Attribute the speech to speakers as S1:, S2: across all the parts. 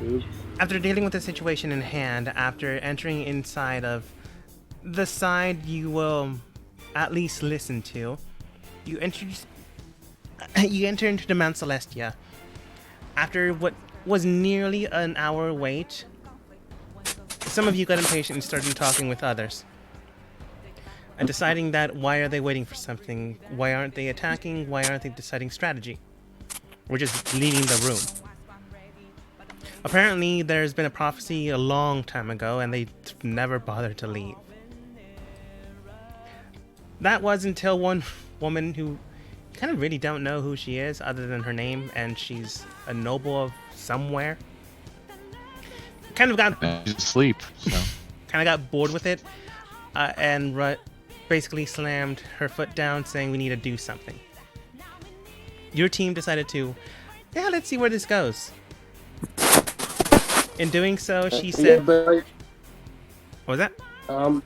S1: Oops.
S2: After dealing with the situation in hand, after entering inside of the side you will at least listen to, you enter you enter into the Mount Celestia. After what was nearly an hour wait, some of you got impatient and started talking with others. And deciding that why are they waiting for something? Why aren't they attacking? Why aren't they deciding strategy? We're just leaving the room. Apparently, there's been a prophecy a long time ago, and they never bothered to leave. That was until one woman who kind of really don't know who she is other than her name, and she's a noble of somewhere. Kind of got
S3: asleep. So.
S2: kind of got bored with it, and basically slammed her foot down, saying we need to do something. Your team decided to, yeah, let's see where this goes. In doing so, she said,
S1: Yeah, but
S2: what was that?
S1: I was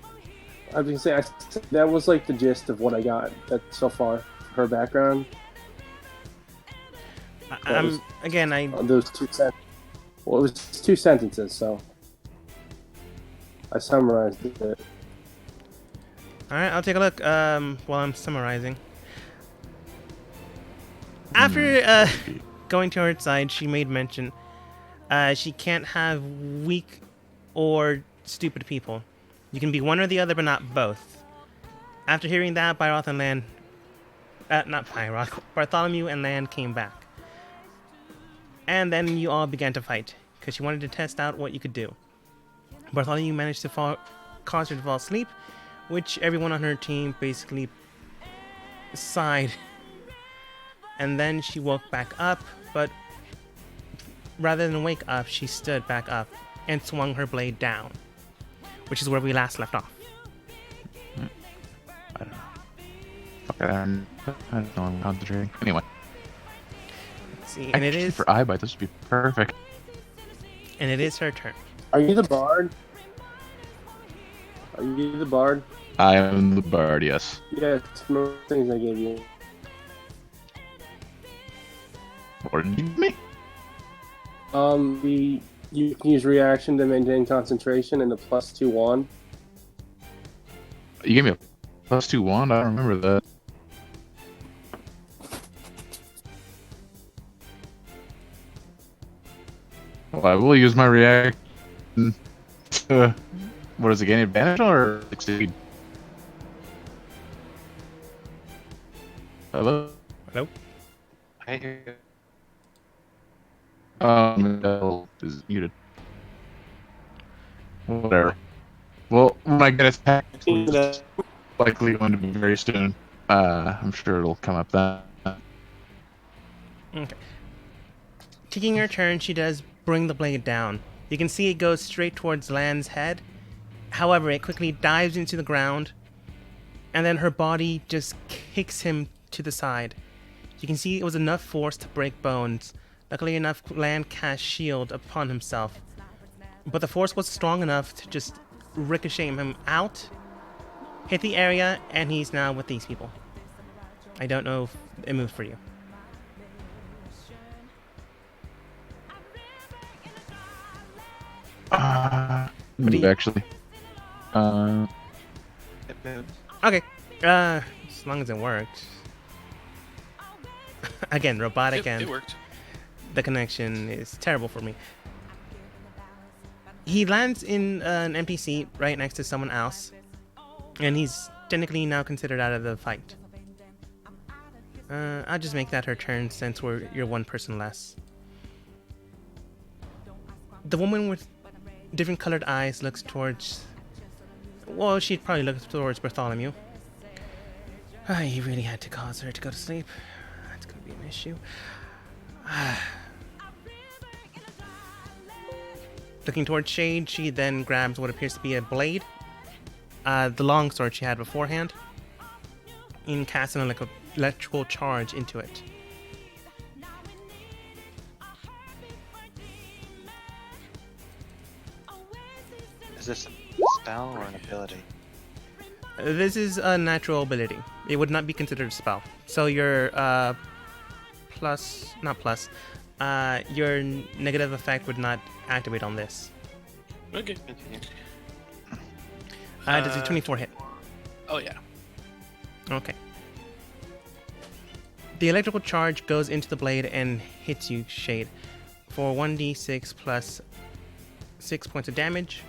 S1: gonna say that was like the gist of what I got so far. Her background.
S2: Again,
S1: those two sentences. Well, it was 2 sentences, so I summarized it.
S2: All right, I'll take a look while I'm summarizing. After going to her side, she made mention she can't have weak or stupid people. You can be one or the other, but not both. After hearing that, Bartholomew and Land came back. And then you all began to fight, because she wanted to test out what you could do. Bartholomew managed to cause her to fall asleep, which everyone on her team basically sighed. And then she woke back up, but rather than wake up, she stood back up and swung her blade down, which is where we last left off.
S3: I don't know. Fuck, I don't know. I'm concentrating. Anyway.
S2: Let's see, and it is
S3: for eyebite. This would be perfect.
S2: And it is her turn.
S1: Are you the bard? Are you the bard?
S3: I am the bard. Yes.
S1: Yeah, it's one of the things I gave you.
S3: What did you give me?
S1: You can use reaction to maintain concentration and the +2 wand.
S3: You gave me a +2 wand. I don't remember that. Well, I will use my reaction. What is it? Gain advantage or succeed? Hello.
S2: Hello.
S4: Hey.
S3: Bell is muted. Whatever. Well, when I get attacked, it's likely going to be very soon. I'm sure it'll come up then.
S2: Okay. Taking her turn, she does bring the blade down. You can see it goes straight towards Land's head. However, it quickly dives into the ground, and then her body just kicks him to the side. You can see it was enough force to break bones. Luckily enough, Land cast shield upon himself, but the force was strong enough to just ricochet him out, hit the area, and he's now with these people. I don't know if it moved for you.
S3: Actually.
S4: It moved.
S2: Okay, as long as it worked. Again, robotic and
S4: It worked.
S2: the connection is terrible for me. He lands in an empty seat right next to someone else, and he's technically now considered out of the fight. I'll just make that her turn since you're one person less. The woman with different colored eyes looks towards... Well, she'd probably look towards Bartholomew. You really had to cause her to go to sleep. That's going to be an issue. Looking towards Shade, she then grabs what appears to be a blade. The long sword she had beforehand. And casts an electrical charge into it.
S4: Is this a spell or an ability?
S2: This is a natural ability. It would not be considered a spell. So your Your negative effect would not activate on this.
S5: Okay.
S4: Continue.
S2: Does a 24 hit?
S5: Oh yeah.
S2: Okay. The electrical charge goes into the blade and hits you, Shade, for 1d6 plus 6 points of damage.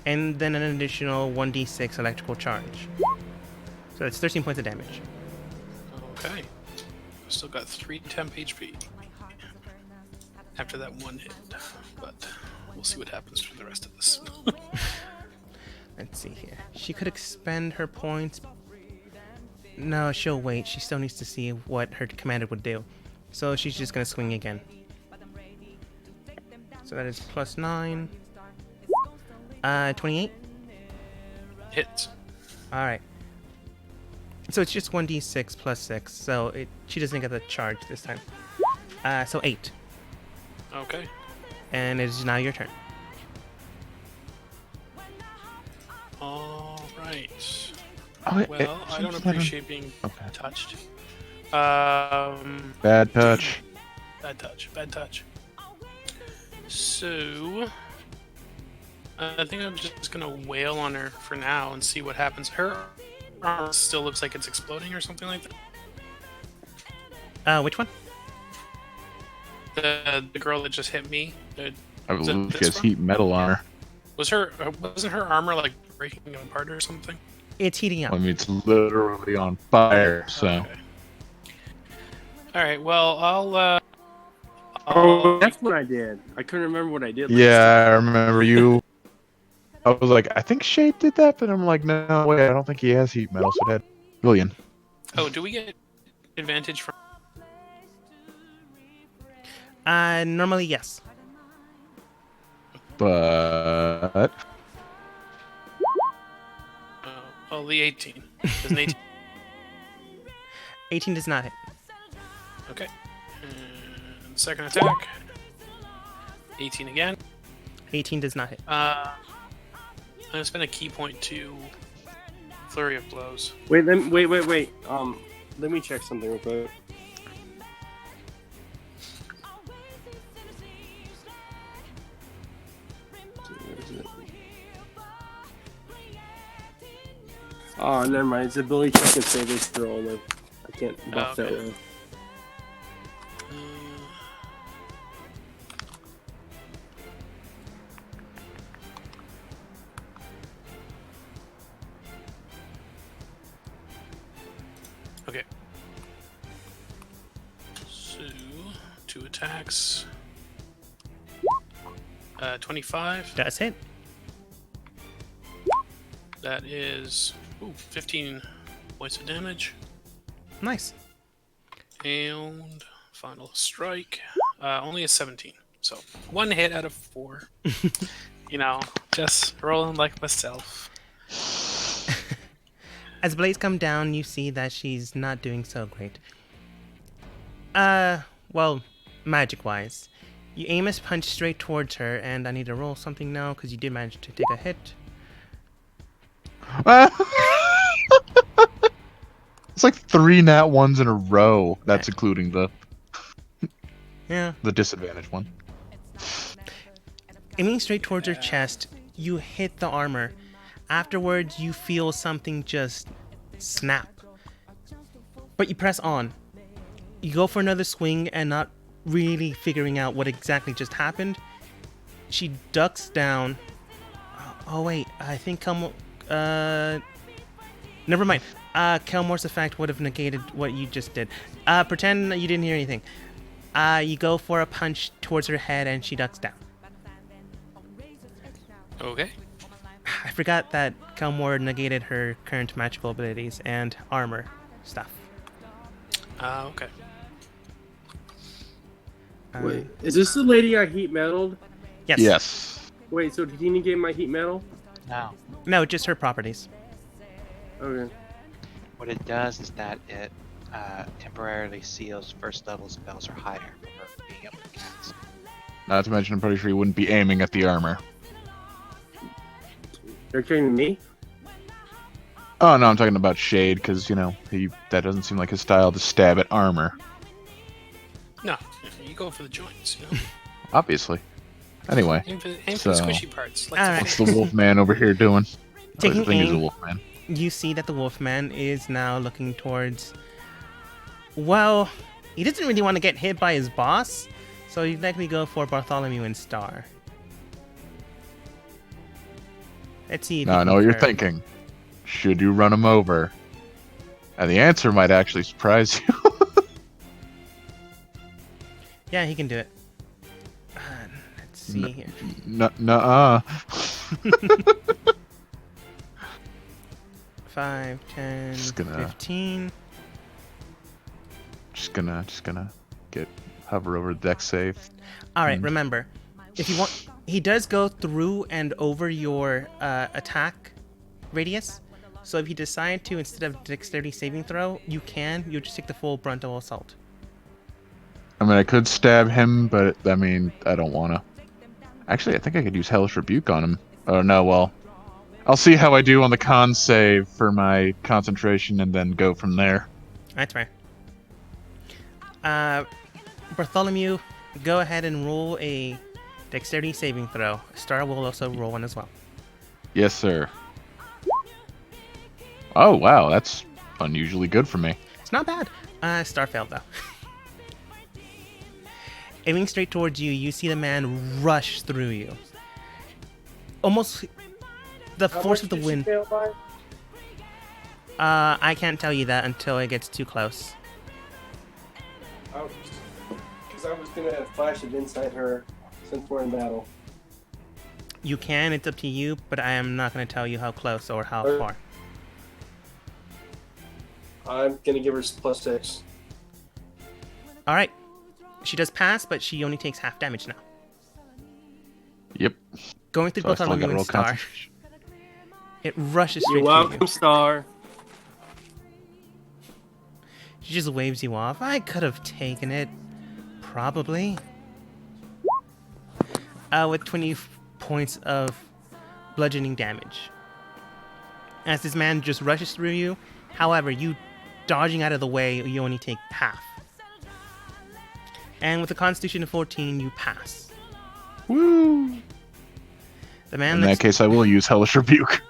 S2: And then an additional 1d6 electrical charge. So that's 13 points of damage.
S5: Okay. Still got 3 temp HP after that one hit, but we'll see what happens for the rest of this.
S2: Let's see here. She could expend her points. No, she'll wait. She still needs to see what her commander would do. So she's just going to swing again. So that is plus 9. 28?
S5: Hits.
S2: Alright. So it's just 1d6 plus 6. So she doesn't get the charge this time. So 8.
S5: Okay.
S2: And it is now your turn.
S5: All right.
S3: Oh,
S5: Well, I don't appreciate being
S3: Okay.
S5: touched.
S3: Bad touch.
S5: Bad touch. Bad touch. So, I think I'm just gonna wail on her for now and see what happens. Her arm still looks like it's exploding or something like that.
S2: Which one?
S5: The girl that just hit me.
S3: I
S5: Was it
S3: believe she
S5: this
S3: has
S5: one?
S3: heat metal on her.
S5: Wasn't her armor like breaking apart or something?
S2: It's heating up.
S3: I mean, it's literally on fire, so.
S5: Okay. All right. Well, I'll.
S1: Oh, that's what I did. I couldn't remember what I did.
S3: Yeah, I remember you. I was like, I think Shade did that, but I'm like, no, wait, I don't think he has heat metal, so that. William.
S5: Oh, do we get advantage from?
S2: Normally, yes.
S3: But.
S5: Oh, the 18. Does an 18?
S2: 18 does not hit.
S5: Okay. And second attack. 18 again.
S2: 18 does not hit.
S5: I'm gonna spend a key point to flurry of blows.
S1: Wait. Let me check something real quick. Oh, never mind. It's ability check and save this throw only. I can't buff that
S5: okay.
S1: way.
S5: Okay. So, 2 attacks. 25.
S2: Does hit.
S5: That is 15 points of damage.
S2: Nice.
S5: And final strike. Only a 17. So 1 hit out of 4. You know, just rolling like myself.
S2: As blades come down, you see that she's not doing so great. Well, magic-wise. You aim a punch straight towards her, and I need to roll something now, because you did manage to take a hit.
S3: It's like 3 nat 1s in a row. That's including the disadvantage one.
S2: Aiming straight towards her chest, you hit the armor. Afterwards, you feel something just snap. But you press on. You go for another swing and not really figuring out what exactly just happened. She ducks down. Oh wait, I think never mind. Kelmore's effect would have negated what you just did. Pretend that you didn't hear anything. You go for a punch towards her head and she ducks down.
S5: Okay.
S2: I forgot that Kelmore negated her current magical abilities and armor stuff.
S5: Okay.
S1: Wait, is this the lady I heat metaled?
S2: Yes.
S3: Yes.
S1: Wait, so did he negate my heat metal?
S4: No.
S2: No, just her properties.
S1: Okay.
S4: What it does is that it temporarily seals first level spells or higher from her being able to cast.
S3: Not to mention, I'm pretty sure he wouldn't be aiming at the armor.
S1: You're kidding me?
S3: Oh no, I'm talking about Shade, because that doesn't seem like his style to stab at armor.
S5: No, you go for the joints. You know?
S3: Obviously. Anyway,
S5: Aim for the
S3: So-
S5: squishy parts. Like
S2: Alright.
S3: what's the Wolfman over here doing?
S2: Taking
S3: I think he's a
S2: aim.
S3: Wolfman.
S2: You see that the Wolfman is now looking towards. Well, he doesn't really want to get hit by his boss, so he'd likely go for Bartholomew and Star. Let's see if
S3: Now
S2: he
S3: I know
S2: can
S3: what you're
S2: curve.
S3: thinking. Should you run him over? And the answer might actually surprise you.
S2: Yeah, he can do it. Let's see here.
S3: Nuh-uh.
S2: 5, 10,
S3: Just gonna-
S2: 15.
S3: Just gonna get hover over the deck safe.
S2: All right,
S3: Mm.
S2: remember, if you want, he does go through and over your attack radius. So if you decide to, instead of dexterity saving throw, you can. You just take the full brunt of assault.
S3: I mean, I could stab him, but I mean, I don't wanna. Actually, I think I could use Hellish Rebuke on him. Oh no, well, I'll see how I do on the con save for my concentration, and then go from there.
S2: That's fair. Bartholomew, go ahead and roll a dexterity saving throw. Star will also roll one as well.
S3: Yes, sir. Oh wow, that's unusually good for me.
S2: It's not bad. Star failed though. Aiming straight towards you, you see the man rush through you. Almost the force of the wind. I can't tell you that until it gets too close.
S1: Because I was going to flash it inside her since we're in battle.
S2: You can, it's up to you, but I am not going to tell you how close or how
S1: Okay.
S2: far.
S1: I'm going to give her +6.
S2: Alright. She does pass, but she only takes half damage now.
S3: Yep.
S2: Going through
S3: So I still
S2: Bartholomew
S3: got
S2: and
S3: roll
S2: Star,
S3: concentration.
S2: it rushes straight
S1: You're
S2: to
S1: welcome,
S2: you.
S1: Star.
S2: She just waves you off. I could have taken it. Probably. With 20 points of bludgeoning damage. As this man just rushes through you, however, you dodging out of the way, you only take half. And with a Constitution of 14, you pass.
S3: Woo!
S2: The man
S3: In that case, I will use Hellish Rebuke.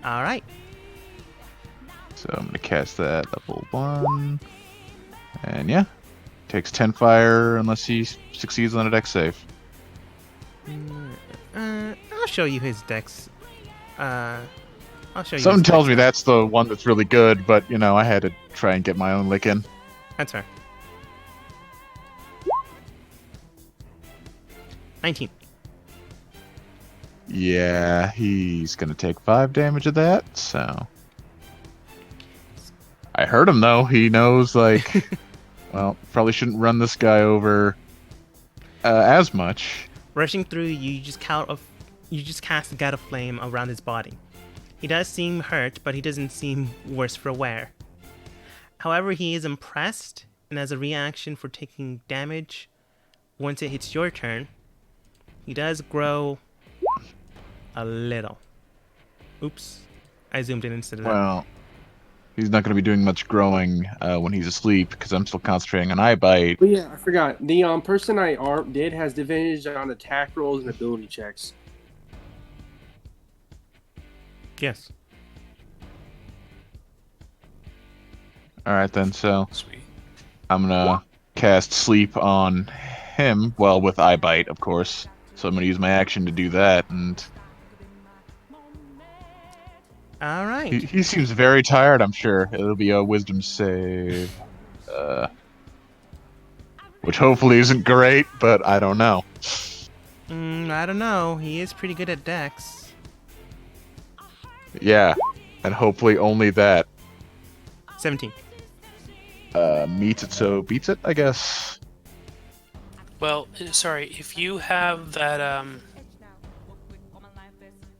S2: Alright.
S3: So I'm gonna cast that level 1. And yeah. Takes 10 fire unless he succeeds on a deck save.
S2: I'll show you his dex. I'll show you
S3: Something
S2: his
S3: tells
S2: dex.
S3: me that's the one that's really good, but you know, I had to try and get my own lick in.
S2: That's fair. 19.
S3: Yeah, he's gonna take 5 damage of that, so. I heard him though. He knows, like, well, probably shouldn't run this guy over as much.
S2: Rushing through, you just cast a Gout of Flame around his body. He does seem hurt, but he doesn't seem worse for wear. However, he is impressed, and as a reaction for taking damage, once it hits your turn, he does grow a little. Oops. I zoomed in instead of that.
S3: Well, he's not gonna be doing much growing when he's asleep because I'm still concentrating on Eye Bite.
S1: But yeah, I forgot. The person I did has advantage on attack rolls and ability checks.
S2: Yes.
S3: All right then, so
S5: Sweet.
S3: I'm gonna cast Sleep on him. Well, with Eye Bite, of course. So I'm gonna use my action to do that, and
S2: Alright.
S3: he seems very tired. I'm sure it'll be a Wisdom save, which hopefully isn't great, but I don't know.
S2: I don't know. He is pretty good at dex.
S3: Yeah, and hopefully only that
S2: 17.
S3: meets it, so beats it, I guess.
S5: Well, sorry, if you have that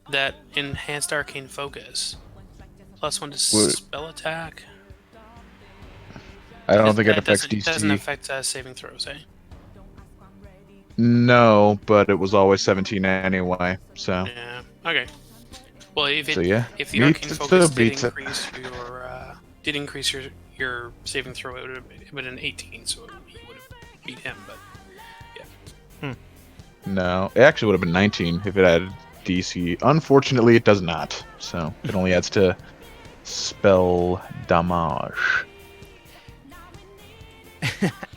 S5: that enhanced arcane focus, +1 to
S3: What?
S5: spell attack.
S3: I don't think it
S5: that
S3: affects
S5: doesn't
S3: DC.
S5: affect saving throws, eh?
S3: No, but it was always 17 anyway. So
S5: Yeah. Okay. Well, if
S3: So, yeah,
S5: if the
S3: meets
S5: arcane
S3: it,
S5: focus
S3: still beats it.
S5: did increase your saving throw, it would have been an 18, so he would have beat him. But yeah,
S3: No, it actually would have been 19 if it had DC. Unfortunately, it does not. So it only adds to spell damage.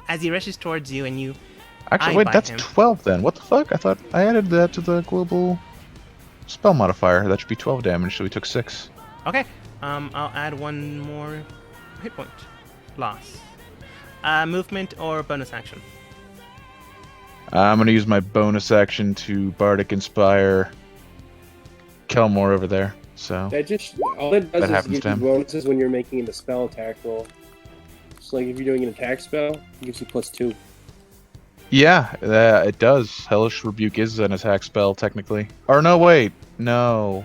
S2: As he rushes towards you and you...
S3: Actually,
S2: I
S3: wait,
S2: buy
S3: that's
S2: him.
S3: 12 then. What the fuck? I thought I added that to the global spell modifier. That should be 12 damage, so we took 6.
S2: Okay, I'll add one more hit point. Loss. Movement or bonus action?
S3: I'm going to use my bonus action to Bardic Inspire Kelmore over there. So
S1: That just all it does
S3: That
S1: is
S3: happens
S1: give
S3: to
S1: you
S3: him.
S1: bonuses when you're making a spell attack roll. So like if you're doing an attack spell, it gives you +2.
S3: yeah, it does. Hellish Rebuke is an attack spell technically. Or no, wait. No,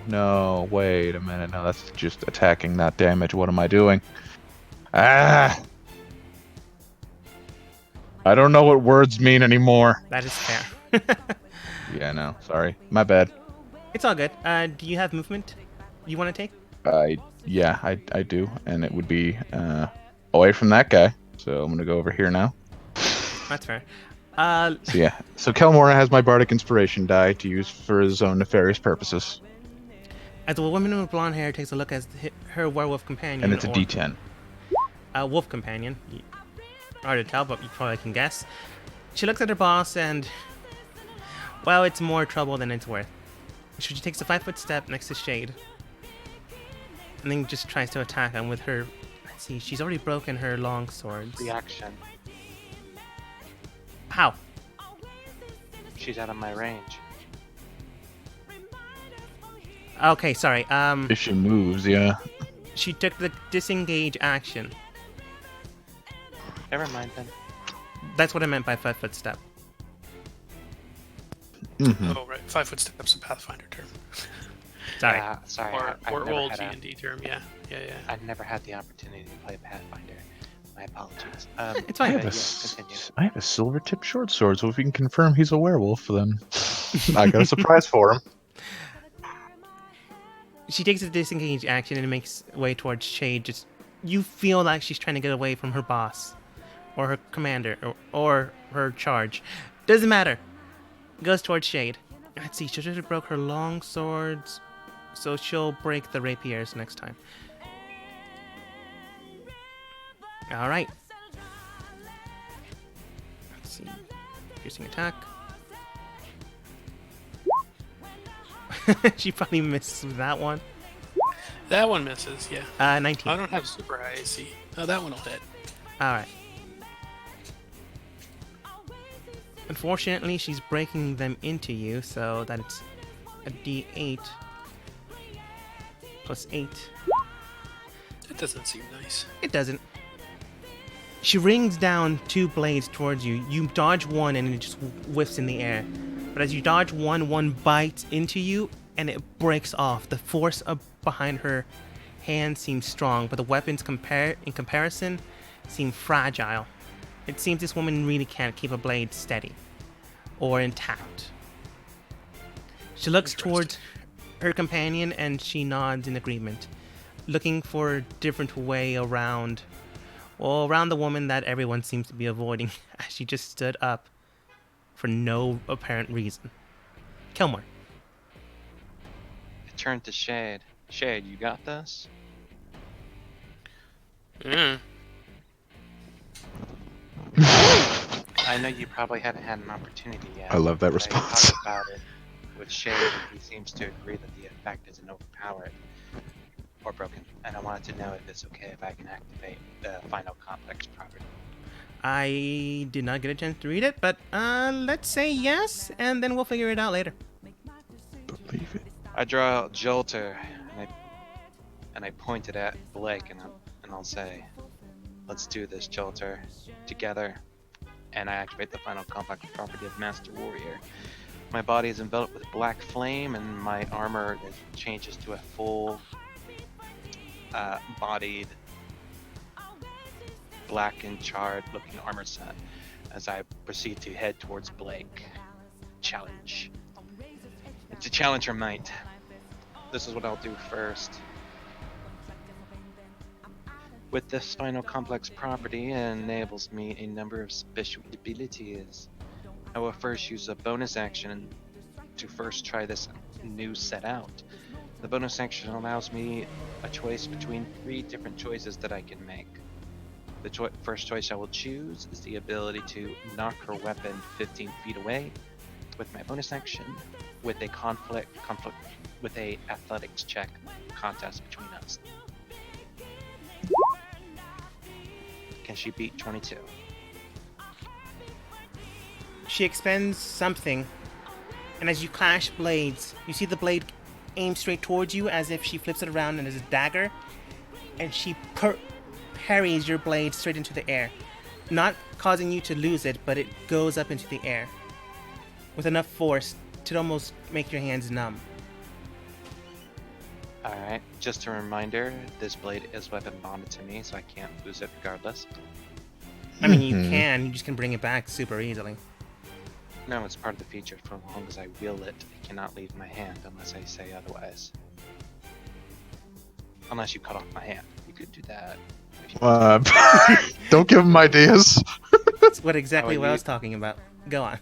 S3: wait a minute. No, that's just attacking, not damage. What am I doing? Ah! I don't know what words mean anymore.
S2: That is fair.
S3: Yeah, no, sorry. My bad.
S2: It's all good. Do you have movement you want to take?
S3: Yeah, I do. And it would be away from that guy. So I'm going to go over here now.
S2: That's fair.
S3: So yeah, so Kelmora has my Bardic Inspiration die to use for his own nefarious purposes.
S2: As the woman with blonde hair takes a look at her werewolf companion,
S3: And it's a
S2: or
S3: D10.
S2: wolf companion, hard to tell, but you probably can guess. She looks at her boss and, well, it's more trouble than it's worth. She takes a 5-foot step next to Shade, and then just tries to attack him with her. Let's see, she's already broken her long swords.
S4: Reaction.
S2: How?
S4: She's out of my range.
S2: Okay, sorry.
S3: If she moves, yeah.
S2: She took the disengage action.
S4: Never mind then.
S2: That's what I meant by 5-foot step.
S3: Mm-hmm.
S5: oh right, 5-foot steps a Pathfinder term,
S2: Sorry.
S4: Yeah, sorry.
S5: or
S4: I've never
S5: old
S4: had a-
S5: D&D term. Yeah.
S4: I've never had the opportunity to play Pathfinder. My apologies.
S2: It's
S3: I
S2: fine.
S3: have,
S4: Continue.
S3: I have a silver tip short sword, so if we can confirm he's a werewolf, then I got a surprise for him.
S2: She takes a disengage action and makes way towards Shade. Just you feel like she's trying to get away from her boss, or her commander, or her charge. Doesn't matter. Goes towards Shade. Let's see. She just broke her long swords, so she'll break the rapiers next time. All right. Let's see. Piercing attack. She probably missed with that one.
S5: That one misses. Yeah.
S2: 19.
S5: I don't have super high AC. Oh, that one will hit.
S2: All right. Unfortunately, she's breaking them into you, so that's a D8 plus 8.
S5: That doesn't seem nice.
S2: It doesn't. She rings down 2 blades towards you. You dodge one and it just whiffs in the air. But as you dodge one bites into you and it breaks off. The force behind her hand seems strong, but the weapons in comparison seem fragile. It seems this woman really can't keep a blade steady or intact. She looks towards her companion and she nods in agreement, looking for a different way around the woman that everyone seems to be avoiding as she just stood up for no apparent reason. Kelmore.
S4: I turned to Shade. Shade, you got this?
S5: Mm.
S4: I know you probably haven't had an opportunity yet.
S3: I love that
S4: but
S3: response.
S4: I talked about it with Shade, and he seems to agree that the effect isn't overpowered or broken. And I wanted to know if it's okay if I can activate the final complex property.
S2: I did not get a chance to read it, but let's say yes, and then we'll figure it out later.
S3: Believe it.
S4: I draw out Jolter, and I point it at Blake, and I'll say, "Let's do this, Jolter, together." And I activate the final complex property of Master Warrior. My body is enveloped with black flame, and my armor changes to a full bodied, black and charred looking armor set as I proceed to head towards Blake. Challenge. It's a challenge or might. This is what I'll do first. With this final complex property, it enables me a number of special abilities. I will first use a bonus action to first try this new set out. The bonus action allows me a choice between 3 different choices that I can make. The first choice I will choose is the ability to knock her weapon 15 feet away with my bonus action, with a with a athletics check contest between us. Can she beat 22?
S2: She expends something, and as you clash blades, you see the blade aim straight towards you as if she flips it around and there's a dagger, and she parries your blade straight into the air, not causing you to lose it, but it goes up into the air with enough force to almost make your hands numb.
S4: Alright, just a reminder, this blade is weapon bonded to me, so I can't lose it regardless.
S2: I mean, you just can bring it back super easily.
S4: No, it's part of the feature. For as long as I wield it, it cannot leave my hand unless I say otherwise. Unless you cut off my hand. You could do that. If you
S3: Don't give him ideas.
S2: That's what exactly what I was talking about. Go on.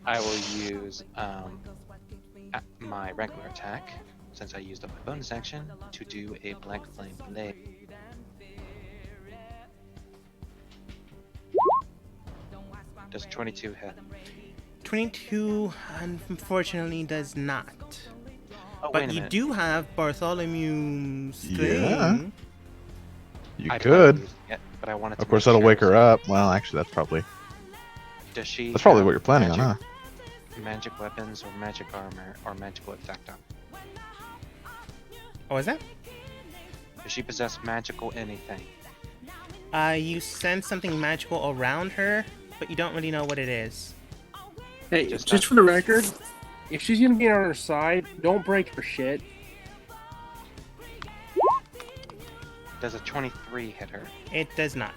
S4: I will use my regular attack, since I used up my bonus action, to do a Black Flame Blade. Does 22 hit?
S2: 22, unfortunately, does not.
S4: Oh, wait
S2: But
S4: a
S2: you
S4: minute.
S2: do have Bartholomew's thing.
S3: Yeah. You
S4: I
S3: could.
S4: used it, but I wanted to
S3: Of course,
S4: make
S3: that'll
S4: sure.
S3: wake her up. Well, actually, that's probably
S4: Does
S3: what you're planning on, huh?
S4: Magic weapons or magic armor or magical effect on?
S2: What was that?
S4: Does she possess magical anything?
S2: You sense something magical around her, but you don't really know what it is.
S1: Hey,
S4: Just
S1: just for the record, if she's gonna be on her side, don't break her shit.
S4: Does a 23 hit her?
S2: It does not.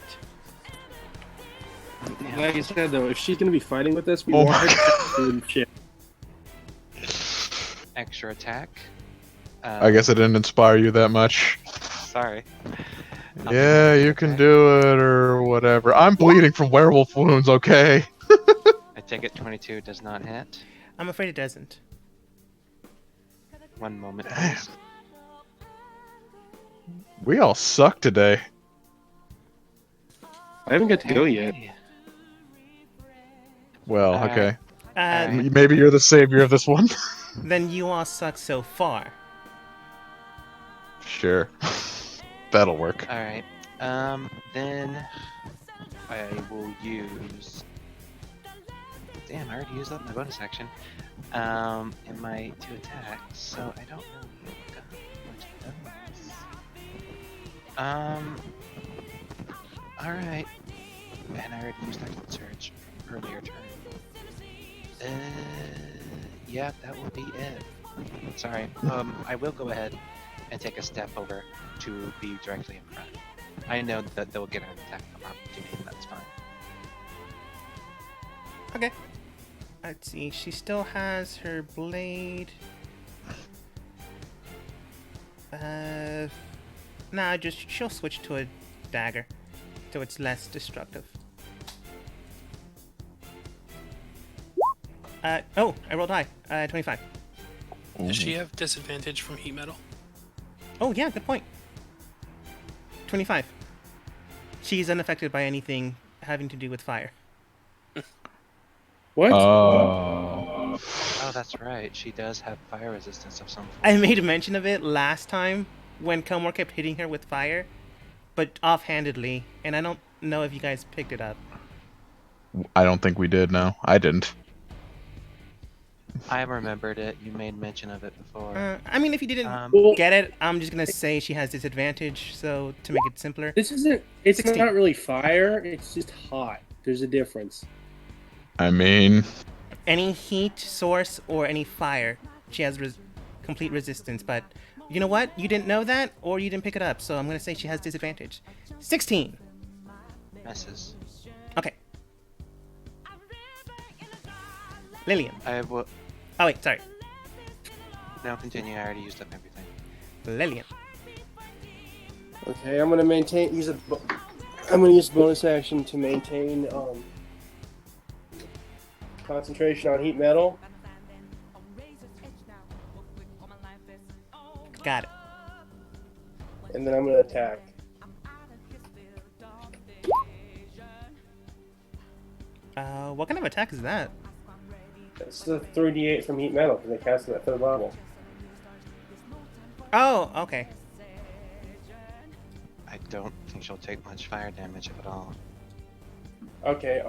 S1: Like I said though, if she's gonna be fighting with us, we
S3: Oh
S1: want
S3: my
S1: her to do shit.
S4: Extra attack.
S3: I guess it didn't inspire you that much.
S4: Sorry.
S3: Yeah, you can do it or whatever. I'm bleeding from werewolf wounds, okay?
S4: I take it 22 does not hit.
S2: I'm afraid it doesn't.
S4: One moment, please.
S3: We all suck today.
S1: I haven't got to go yet.
S4: Okay.
S3: Well,
S4: Alright.
S3: okay.
S2: Uh,
S3: Maybe you're the savior of this one.
S2: Then you all suck so far.
S3: Sure. That'll work.
S4: Alright. Then I will use. Damn, I already used up my bonus action. In my 2 attacks, so I don't really got much bonus. Alright. And I already used that search from earlier turn. Yeah, that will be it. Sorry. I will go ahead and take a step over to be directly in front. I know that they'll get an attack of opportunity, and that's fine.
S2: Okay. Let's see. She still has her blade. Nah, she'll switch to a dagger, so it's less destructive. Oh, I rolled high. 25.
S5: Does she have disadvantage from heat metal?
S2: Oh yeah, good point. 25. She's unaffected by anything having to do with fire.
S1: What?
S4: Oh, that's right. She does have fire resistance of some form.
S2: I made a mention of it last time when Kelmore kept hitting her with fire, but offhandedly, and I don't know if you guys picked it up.
S3: I don't think we did, no. I didn't.
S4: I remembered it. You made mention of it before.
S2: I mean, if you didn't
S1: Well,
S2: get it, I'm just gonna say she has disadvantage, so to make it simpler.
S1: this isn't. It's
S2: 16.
S1: not really fire. It's just hot. There's a difference.
S3: I mean,
S2: Any heat source or any fire, she has complete resistance, but you know what? You didn't know that, or you didn't pick it up, so I'm gonna say she has disadvantage. 16!
S4: Misses.
S2: Okay. Lillian.
S4: I will.
S2: Oh wait, sorry.
S4: Now continue. I already used up everything.
S2: Lillian.
S1: Okay, I'm gonna I'm gonna use bonus action to maintain concentration on heat metal.
S2: Got it.
S1: And then I'm gonna attack.
S2: What kind of attack is that?
S1: It's the 3d8 from heat metal because I cast it at 3rd level.
S2: Oh, okay.
S4: I don't think she'll take much fire damage if at all.
S1: Okay,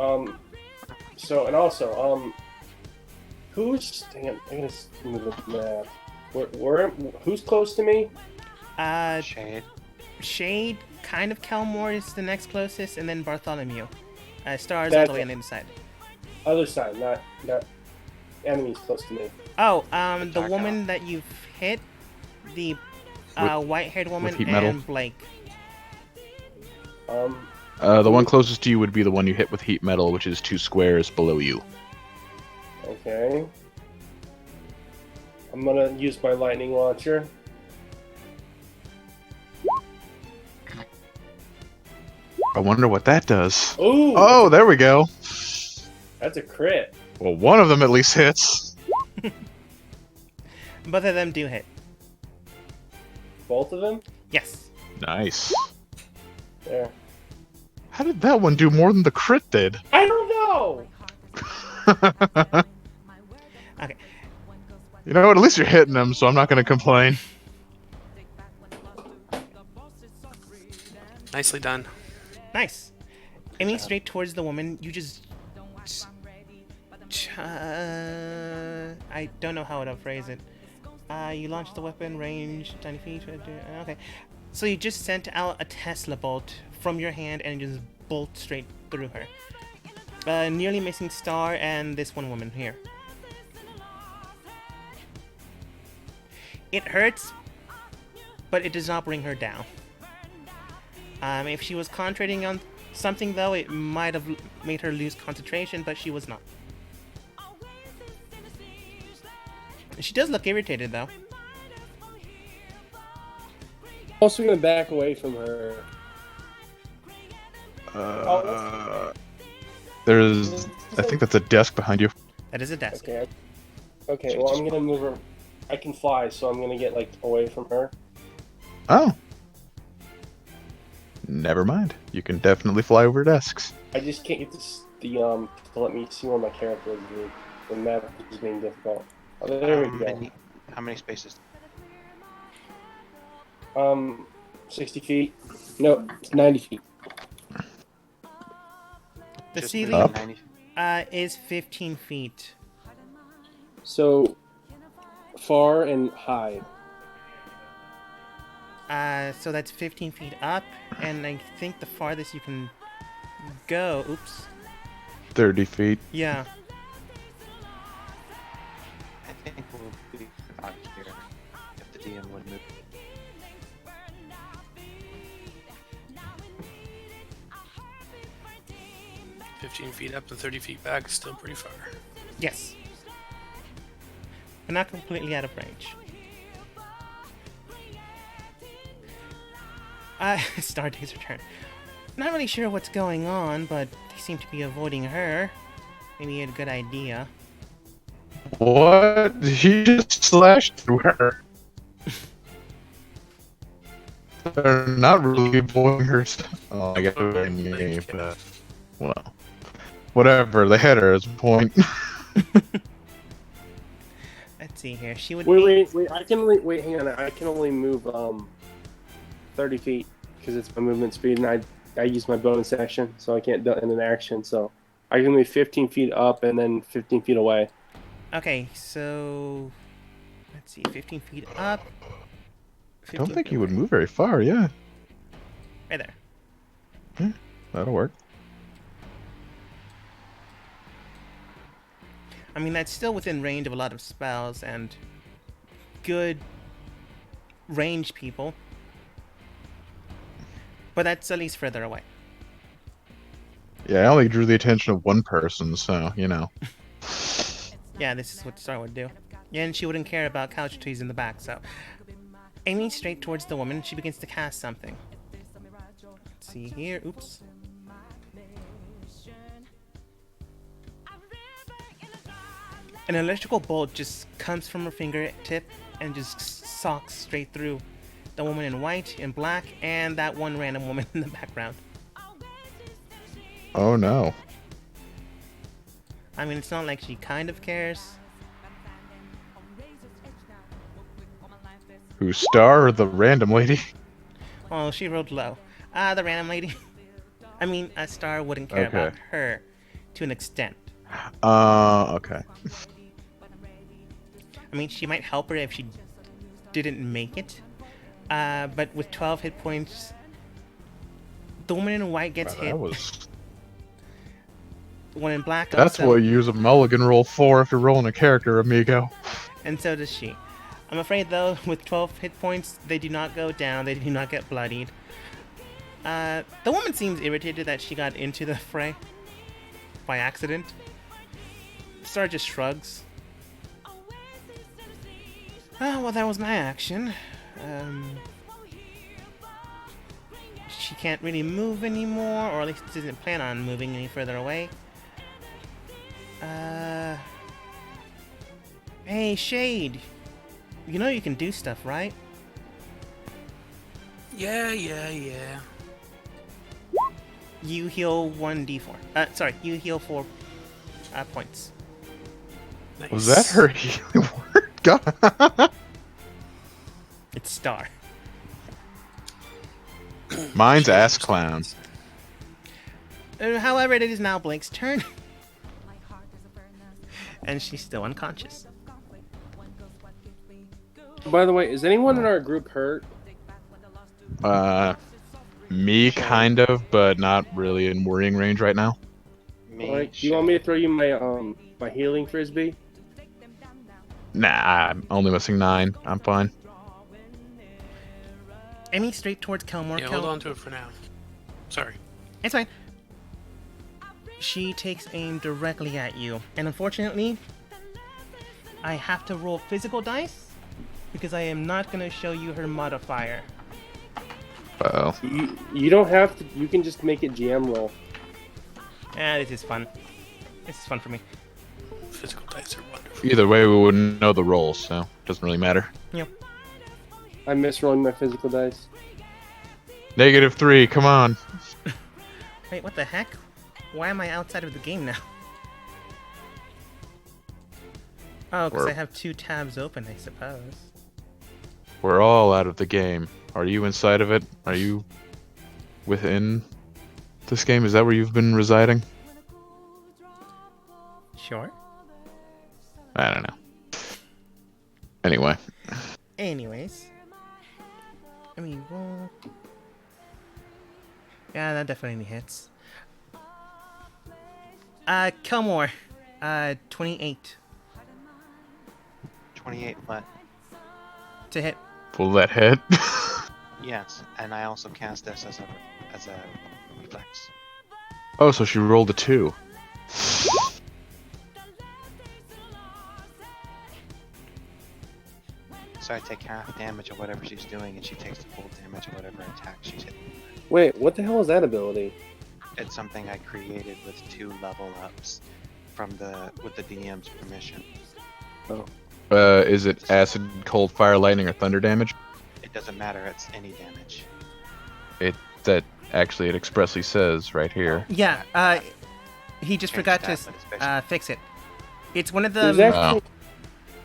S1: so, and also, dang it, I gotta move the map. Who's close to me?
S4: Shade.
S2: Shade, kind of Kelmore is the next closest, and then Bartholomew. Stars all the way on the other side.
S1: Other side, not enemies close to me.
S2: Oh, the
S4: Attack
S2: woman
S4: out.
S2: that you've hit, the white-haired woman,
S3: heat
S2: and
S3: metal?
S2: Blake.
S3: The one closest to you would be the one you hit with heat metal, which is 2 squares below you.
S1: Okay. I'm gonna use my lightning launcher.
S3: I wonder what that does.
S1: Ooh!
S3: Oh, there we go.
S1: That's a crit.
S3: Well, one of them at least hits.
S2: Both of them do hit.
S1: Both of them?
S2: Yes.
S3: Nice.
S1: There.
S3: How did that one do more than the crit did?
S1: I don't know!
S2: Okay.
S3: You know what? At least you're hitting them, so I'm not going to complain.
S5: Nicely done.
S2: Nice. Aiming straight towards the woman, you just... I don't know how to phrase it. You launch the weapon, range 90 feet. Okay. So you just sent out a Tesla bolt from your hand and just bolt straight through her. Nearly missing Star and this one woman here. It hurts, but it does not bring her down. If she was concentrating on something, though, it might have made her lose concentration, but she was not. She does look irritated, though.
S1: Also gonna back away from her.
S3: I think that's a desk behind you.
S2: That is a desk.
S1: Okay. Okay, well, I'm gonna move her. I can fly, so I'm gonna get, like, away from her.
S3: Oh. Never mind. You can definitely fly over desks.
S1: I just can't get to let me see where my character is. The map is being difficult. Oh, there we go.
S4: How many spaces?
S1: 60 feet. No, 90 feet.
S2: The
S4: Just
S2: ceiling
S3: Up.
S4: 90.
S2: is 15 feet.
S1: So, far and high.
S2: So that's 15 feet up, and I think the farthest you can go... Oops.
S3: 30 feet.
S2: Yeah.
S4: I think we'll be out here if the DM would move.
S5: $15 feet up and 30 feet back is still pretty far.
S2: Yes. But not completely out of range. Starday's return. Not really sure what's going on, but they seem to be avoiding her. Maybe a good idea.
S3: What? He just slashed through her. They're not really avoiding her. Oh, I guess they're in the game, but... Well. Whatever, they hit her as a point.
S2: Let's see here. She would
S1: Wait, I can only hang on. I can only move 30 feet because it's my movement speed, and I use my bonus action, so I can't do it in an action. So I can move 15 feet up and then 15 feet away.
S2: Okay, so... Let's see, 15 feet up.
S3: I don't
S2: 15
S3: think
S2: feet
S3: he would
S2: away.
S3: move very far, yeah.
S2: Right there.
S3: That'll work.
S2: I mean, that's still within range of a lot of spells and good range people. But that's at least further away.
S3: Yeah, I only drew the attention of one person, so, you know.
S2: Yeah, this is what Star would do. Yeah, and she wouldn't care about couch trees in the back, so... Aiming straight towards the woman, she begins to cast something. Let's see here. Oops. An electrical bolt just comes from her fingertip and just socks straight through the woman in white, in black, and that one random woman in the background.
S3: Oh no.
S2: I mean, it's not like she kind of cares.
S3: Who's Star or the random lady?
S2: Oh, she rolled low. The random lady. I mean, a Star wouldn't care
S3: Okay.
S2: about her to an extent.
S3: Okay.
S2: I mean, she might help her if she didn't make it. But with 12 hit points, the woman in white gets hit.
S3: That was.
S2: The one in black
S3: That's
S2: also,
S3: what you use a mulligan roll for if you're rolling a character, amigo.
S2: and so does she. I'm afraid, though, with 12 hit points, they do not go down. They do not get bloodied. The woman seems irritated that she got into the fray by accident. Star just shrugs. Oh, well, that was my action. She can't really move anymore, or at least doesn't plan on moving any further away. Hey, Shade. You know you can do stuff, right?
S5: Yeah.
S2: You heal 1d4. Sorry, you heal 4 points.
S5: Nice.
S3: Was that her healing word? God.
S2: It's Star.
S3: Mine's ass clown.
S2: However, it is now Blake's turn. And she's still unconscious.
S1: By the way, is anyone in our group hurt?
S3: Me kind of, but not really in worrying range right now.
S4: Me,
S1: Like, do you want me to throw you my my healing frisbee?
S3: Nah, I'm only missing 9. I'm fine.
S2: Aiming straight towards Kelmore.
S5: Yeah, hold on to it for now. Sorry.
S2: It's fine. She takes aim directly at you. And unfortunately, I have to roll physical dice because I am not going to show you her modifier.
S3: Uh-oh.
S1: You don't have to. You can just make it GM roll.
S2: This is fun. This is fun for me.
S5: Physical dice are wonderful.
S3: Either way, we wouldn't know the rolls, so it doesn't really matter.
S2: Yep.
S1: I miss rolling my physical dice.
S3: -3, come on.
S2: Wait, what the heck? Why am I outside of the game now? Oh, because I have 2 tabs open, I suppose.
S3: We're all out of the game. Are you inside of it? Are you within this game? Is that where you've been residing?
S2: Sure.
S3: I don't know. Anyway.
S2: Anyways. I mean, roll. Yeah, that definitely hits. Kelmore. 28
S4: 28 what?
S2: to hit.
S3: Will that hit?
S4: Yes, and I also cast this as a reflex.
S3: Oh, so she rolled a 2.
S4: So I take half damage of whatever she's doing, and she takes the full damage of whatever attack she's hitting.
S1: Wait, what the hell is that ability?
S4: It's something I created with 2 level ups with the DM's permission.
S3: Is it acid, cold, fire, lightning, or thunder damage?
S4: It doesn't matter, it's any damage.
S3: That actually it expressly says right here.
S2: Yeah, he just
S4: Change
S2: forgot
S4: that,
S2: to
S4: but it's basically-
S2: fix it. It's one of
S1: There's
S2: the...
S1: actually,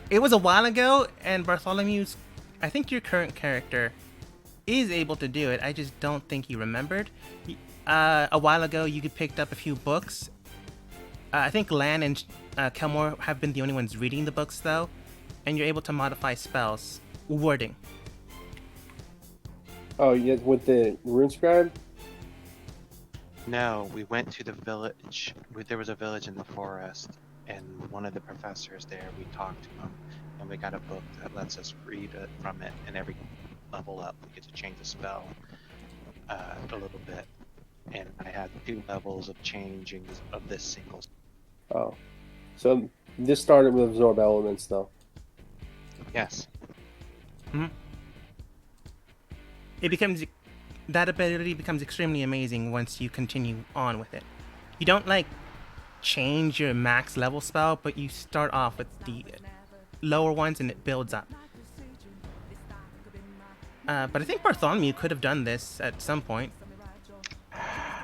S2: It was a while ago, and Bartholomew's... I think your current character is able to do it. I just don't think he remembered. A while ago, you picked up a few books. I think Lan and Kelmore have been the only ones reading the books, though. And you're able to modify spells. Wording.
S1: oh, yeah, with the rune scribe.
S4: No, we went to the village. There was a village in the forest, and one of the professors there, we talked to him, and we got a book that lets us read from it, and every level up, we get to change the spell a little bit. And I had 2 levels of changing of this single.
S1: Oh, so this started with absorb elements, though.
S4: Yes.
S2: It becomes that ability becomes extremely amazing once you continue on with it. You don't like change your max level spell, but you start off with the lower ones and it builds up. But I think Bartholomew could have done this at some point.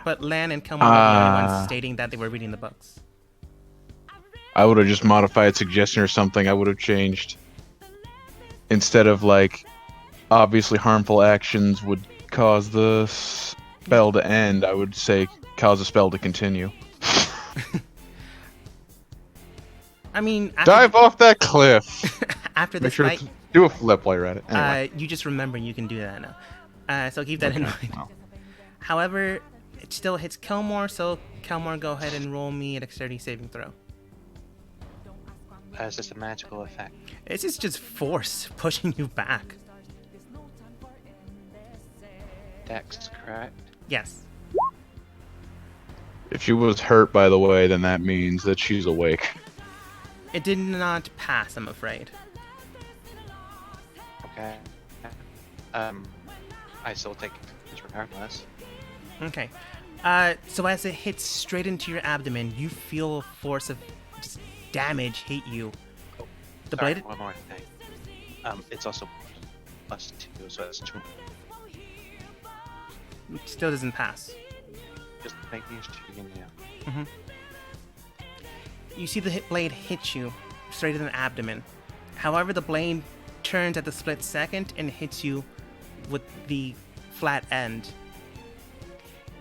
S2: But Lan and Kelmar were the only ones stating that they were reading the books.
S3: I would have just modified suggestion or something. I would have changed. Instead of like, obviously harmful actions would cause the spell to end, I would say cause the spell to continue.
S2: I mean,
S3: Dive off that cliff!
S2: after
S3: Make
S2: this
S3: sure
S2: fight,
S3: to do a flip while you're at it. Anyway.
S2: you just remember you can do that now. So keep that in mind.
S3: Well.
S2: However, it still hits Kelmore, so Kelmore, go ahead and roll me a dexterity saving throw.
S4: It's just a magical effect.
S2: This is just force pushing you back.
S4: Dex, correct?
S2: Yes.
S3: If she was hurt, by the way, then that means that she's awake.
S2: It did not pass, I'm afraid.
S4: Okay. I still take it regardless.
S2: Okay. So as it hits straight into your abdomen, you feel a force of just damage hit you. The
S4: Sorry,
S2: blade.
S4: one more thing. It's also +2, so that's 2.
S2: Still doesn't pass.
S4: Just making sure you know.
S2: You see the blade hit you straight in the abdomen. However, the blade turns at the split second and hits you with the flat end.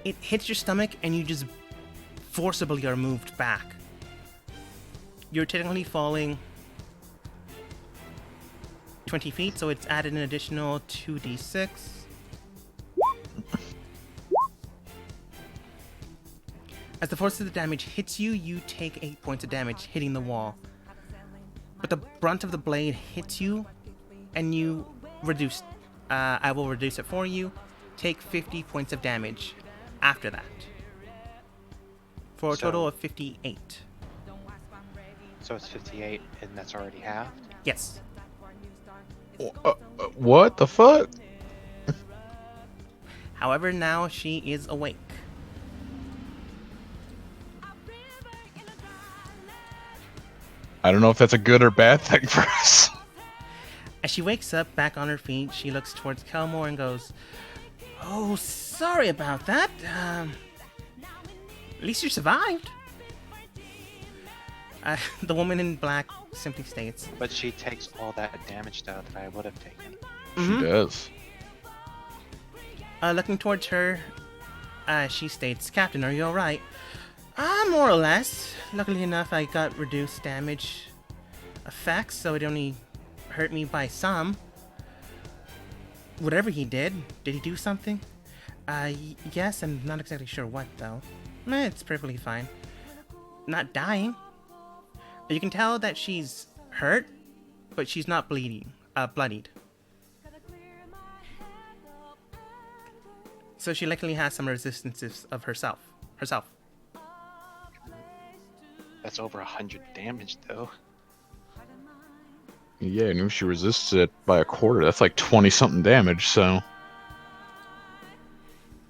S2: It hits your stomach and you just forcibly are moved back. You're technically falling 20 feet, so it's added an additional 2d6. As the force of the damage hits you, you take 8 points of damage hitting the wall. But the brunt of the blade hits you, and you reduce. I will reduce it for you. Take 50 points of damage after that. For a total of 58.
S4: So it's 58, and that's already halved?
S2: Yes.
S3: What the fuck?
S2: However, now she is awake.
S3: I don't know if that's a good or bad thing for us.
S2: As she wakes up back on her feet, she looks towards Kelmore and goes, "Oh, sorry about that. At least you survived." The woman in black simply states,
S4: But she takes all that damage though that I would have taken.
S3: She does.
S2: looking towards her, she states, "Captain, are you alright?" More or less. Luckily enough, I got reduced damage effects, so it only hurt me by some. Whatever he did he do something? Yes, I'm not exactly sure what, though. It's perfectly fine. Not dying. You can tell that she's hurt, but she's not bleeding, bloodied. So she likely has some resistances of herself.
S4: That's over 100 damage though.
S3: Yeah, I knew she resists it by a quarter. That's like 20 something damage, so.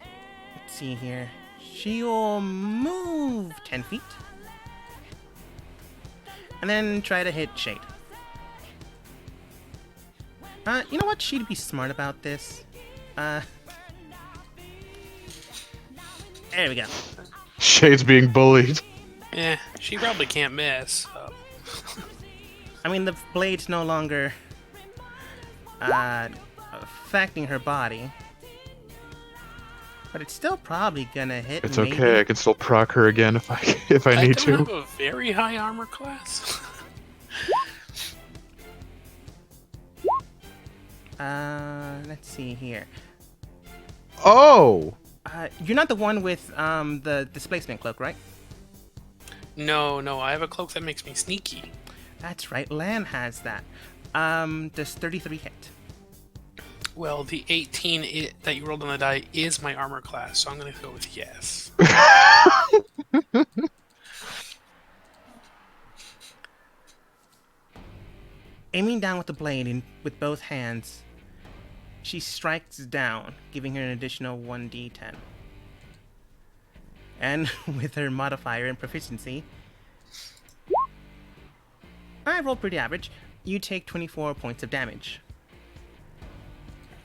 S2: Let's see here. She'll move 10 feet. And then try to hit Shade. You know what? She'd be smart about this. There we go.
S3: Shade's being bullied.
S5: Yeah, she probably can't miss. So.
S2: I mean, the blade's no longer affecting her body. But it's still probably gonna hit.
S3: It's
S2: maybe.
S3: okay, I can still proc her again if I
S5: I
S3: need
S5: don't
S3: to.
S5: have a very high armor class.
S2: Let's see here.
S3: Oh!
S2: You're not the one with the displacement cloak, right?
S5: No, I have a cloak that makes me sneaky.
S2: That's right, Lan has that. Does 33 hit?
S5: Well, the 18 that you rolled on the die is my armor class, so I'm gonna go with yes.
S2: Aiming down with the blade with both hands, She strikes down, giving her an additional 1d10. And with her modifier and proficiency, I rolled pretty average. You take 24 points of damage.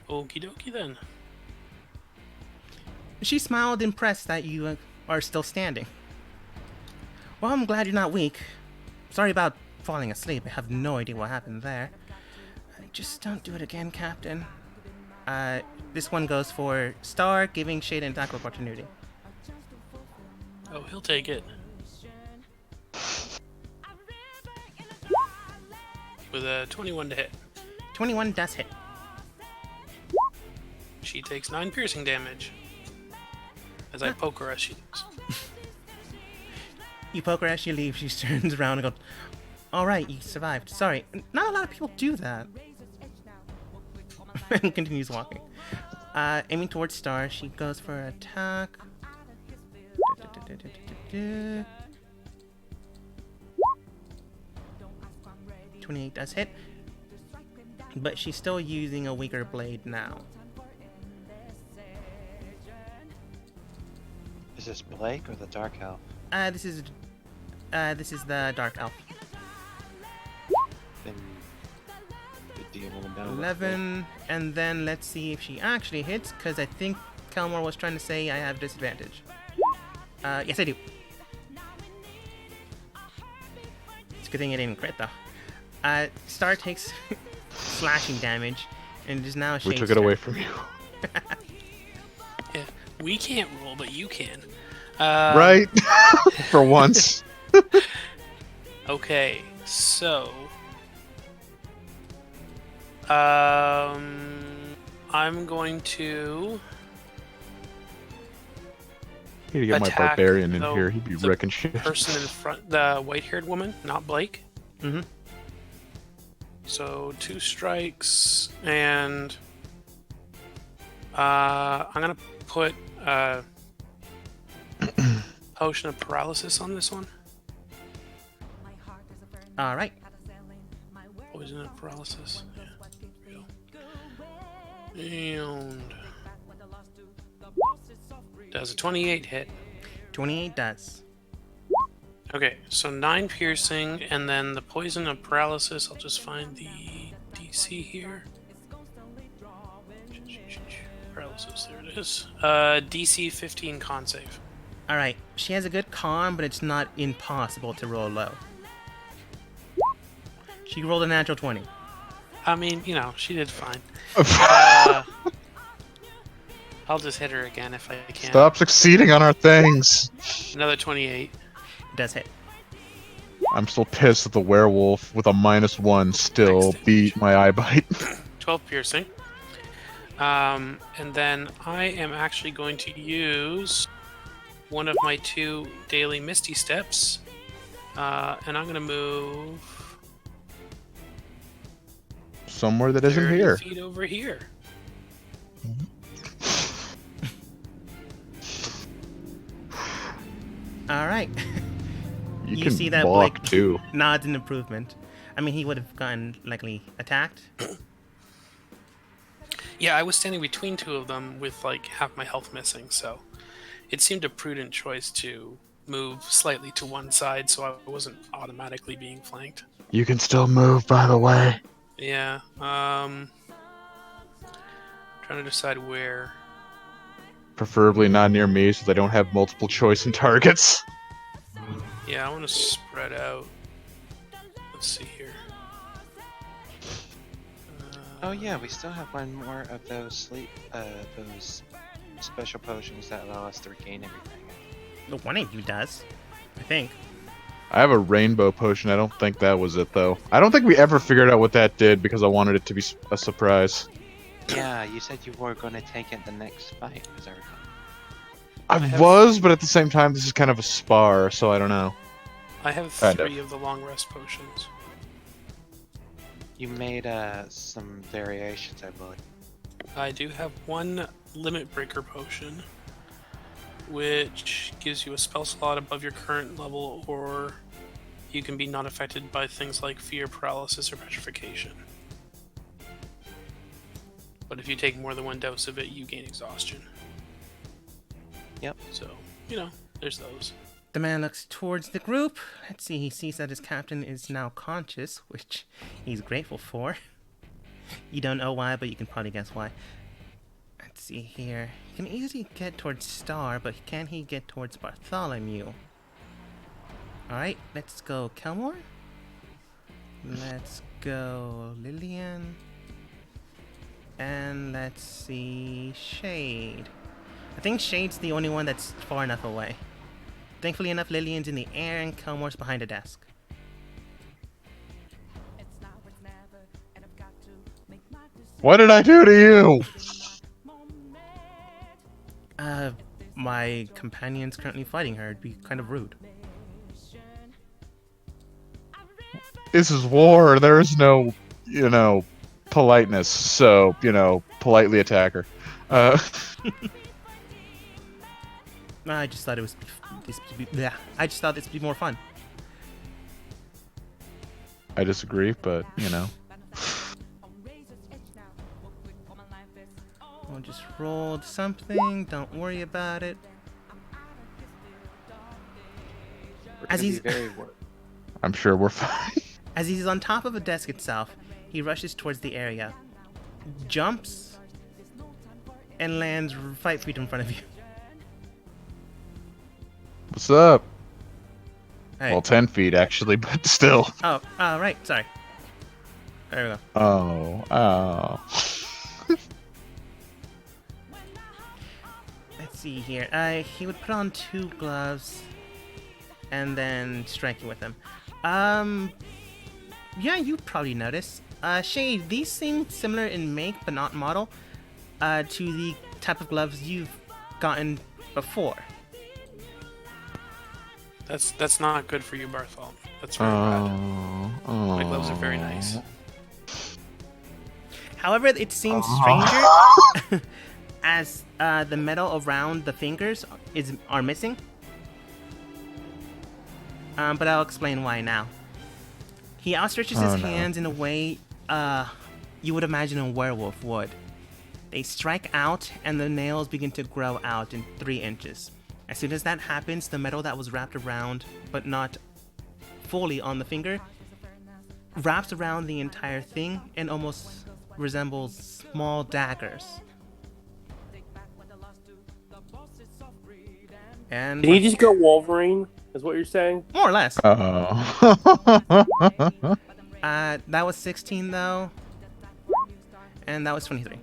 S5: Okie dokie then.
S2: She smiled, impressed that you are still standing. Well, I'm glad you're not weak. Sorry about falling asleep. I have no idea what happened there. Just don't do it again, Captain. This one goes for Star, giving Shade an attack opportunity.
S5: Oh, he'll take it. With a 21 to hit.
S2: 21 does hit.
S5: She takes 9 piercing damage. As I poke her as she leaves.
S2: You poke her as she leaves, she turns around and goes, alright, you survived. Sorry, not a lot of people do that. And continues walking. Aiming towards Star, she goes for an attack. 28 does hit. But she's still using a weaker blade now.
S4: Is this Blake or the Dark Elf?
S2: This is the Dark Elf.
S4: Then do you want to know?
S2: 11, and then let's see if she actually hits, because I think Kelmore was trying to say I have disadvantage. Yes I do. It's a good thing I didn't crit though. Star takes slashing damage, and it is now Shade's
S3: We took it
S2: turn.
S3: away from you.
S5: Yeah, we can't roll, but you can.
S3: Right? For once.
S5: Okay, so I'm going to
S3: Need to get my
S5: attack
S3: barbarian in
S5: the-
S3: here. He'd be
S5: the
S3: wrecking shit.
S5: person in front, the white-haired woman, not Blake.
S2: Mm-hmm.
S5: So 2 strikes, and I'm gonna put potion of paralysis on this one.
S2: Alright.
S5: Poison of paralysis. Yeah. There we go. And does a 28 hit?
S2: 28 does.
S5: Okay, so 9 piercing, and then the poison of paralysis. I'll just find the DC here. Paralysis, there it is. DC 15 con save.
S2: Alright, she has a good con, but it's not impossible to roll low. She rolled a natural 20.
S5: I mean, you know, she did fine. I'll just hit her again if I can.
S3: Stop succeeding on our things.
S5: Another 28.
S2: It does hit.
S3: I'm still pissed that the werewolf with a -1 still
S5: Thanks,
S3: beat my eye bite.
S5: 12 piercing. And then I am actually going to use one of my 2 daily Misty Steps. And I'm going to move
S3: Somewhere that isn't
S5: 30
S3: here.
S5: feet over here.
S2: Alright.
S3: You,
S2: You
S3: can
S2: see that
S3: walk
S2: Blake
S3: too.
S2: nods an improvement. I mean, he would have gotten likely attacked.
S5: Yeah, I was standing between 2 of them with like half my health missing, so it seemed a prudent choice to move slightly to one side so I wasn't automatically being flanked.
S3: You can still move, by the way.
S5: Yeah, trying to decide where.
S3: Preferably not near me so they don't have multiple choice in targets.
S5: Yeah, I want to spread out. Let's see here.
S4: Oh yeah, we still have one more of those those special potions that allow us to regain everything.
S2: The one of you does. I think.
S3: I have a rainbow potion. I don't think that was it, though. I don't think we ever figured out what that did because I wanted it to be a surprise.
S4: Yeah, you said you were going to take it the next fight, as I recall.
S3: I was, but at the same time, this is kind of a spar, so I don't know.
S5: I have
S3: Kind of.
S5: 3 of the long rest potions.
S4: You made some variations, I believe.
S5: I do have 1 limit breaker potion, which gives you a spell slot above your current level, or you can be not affected by things like fear, paralysis, or petrification. But if you take more than one dose of it, you gain exhaustion.
S4: Yep.
S5: So, there's those.
S2: The man looks towards the group. Let's see, he sees that his captain is now conscious, which he's grateful for. You don't know why, but you can probably guess why. Let's see here. He can easily get towards Star, but can he get towards Bartholomew? Alright, let's go Kelmore. Let's go Lillian. And let's see Shade. I think Shade's the only one that's far enough away. Thankfully enough, Lillian's in the air and Kelmore's behind a desk.
S3: What did I do to you?
S2: My companion's currently fighting her. It'd be kind of rude.
S3: This is war. There is no, politeness. So, politely attack her.
S2: I just thought I just thought this would be more fun.
S3: I disagree, but,
S2: I just rolled something. Don't worry about it.
S4: We're
S2: As
S4: gonna
S2: he's
S4: be very
S3: I'm sure we're fine.
S2: As he's on top of a desk itself, he rushes towards the area, jumps, and lands 5 feet in front of you.
S3: What's up?
S2: Hey.
S3: Well, 10 feet, actually, but still.
S2: Oh, right, sorry. There we go.
S3: Oh.
S2: Let's see here. He would put on 2 gloves and then strike you with them. Yeah, you probably noticed. Shade, these seem similar in make but not model to the type of gloves you've gotten before.
S5: That's not good for you, Bartholomew. That's very bad. My gloves are very nice.
S2: However, it seems stranger as the metal around the fingers are missing. But I'll explain why now. He outstretches his hands in a way you would imagine a werewolf would. They strike out, and the nails begin to grow out in 3 inches. As soon as that happens, the metal that was wrapped around, but not fully on the finger, wraps around the entire thing and almost resembles small daggers. And
S1: Can you just go Wolverine? Is what you're saying?
S2: more or less.
S3: Oh.
S2: That was 16 though, and that was 23.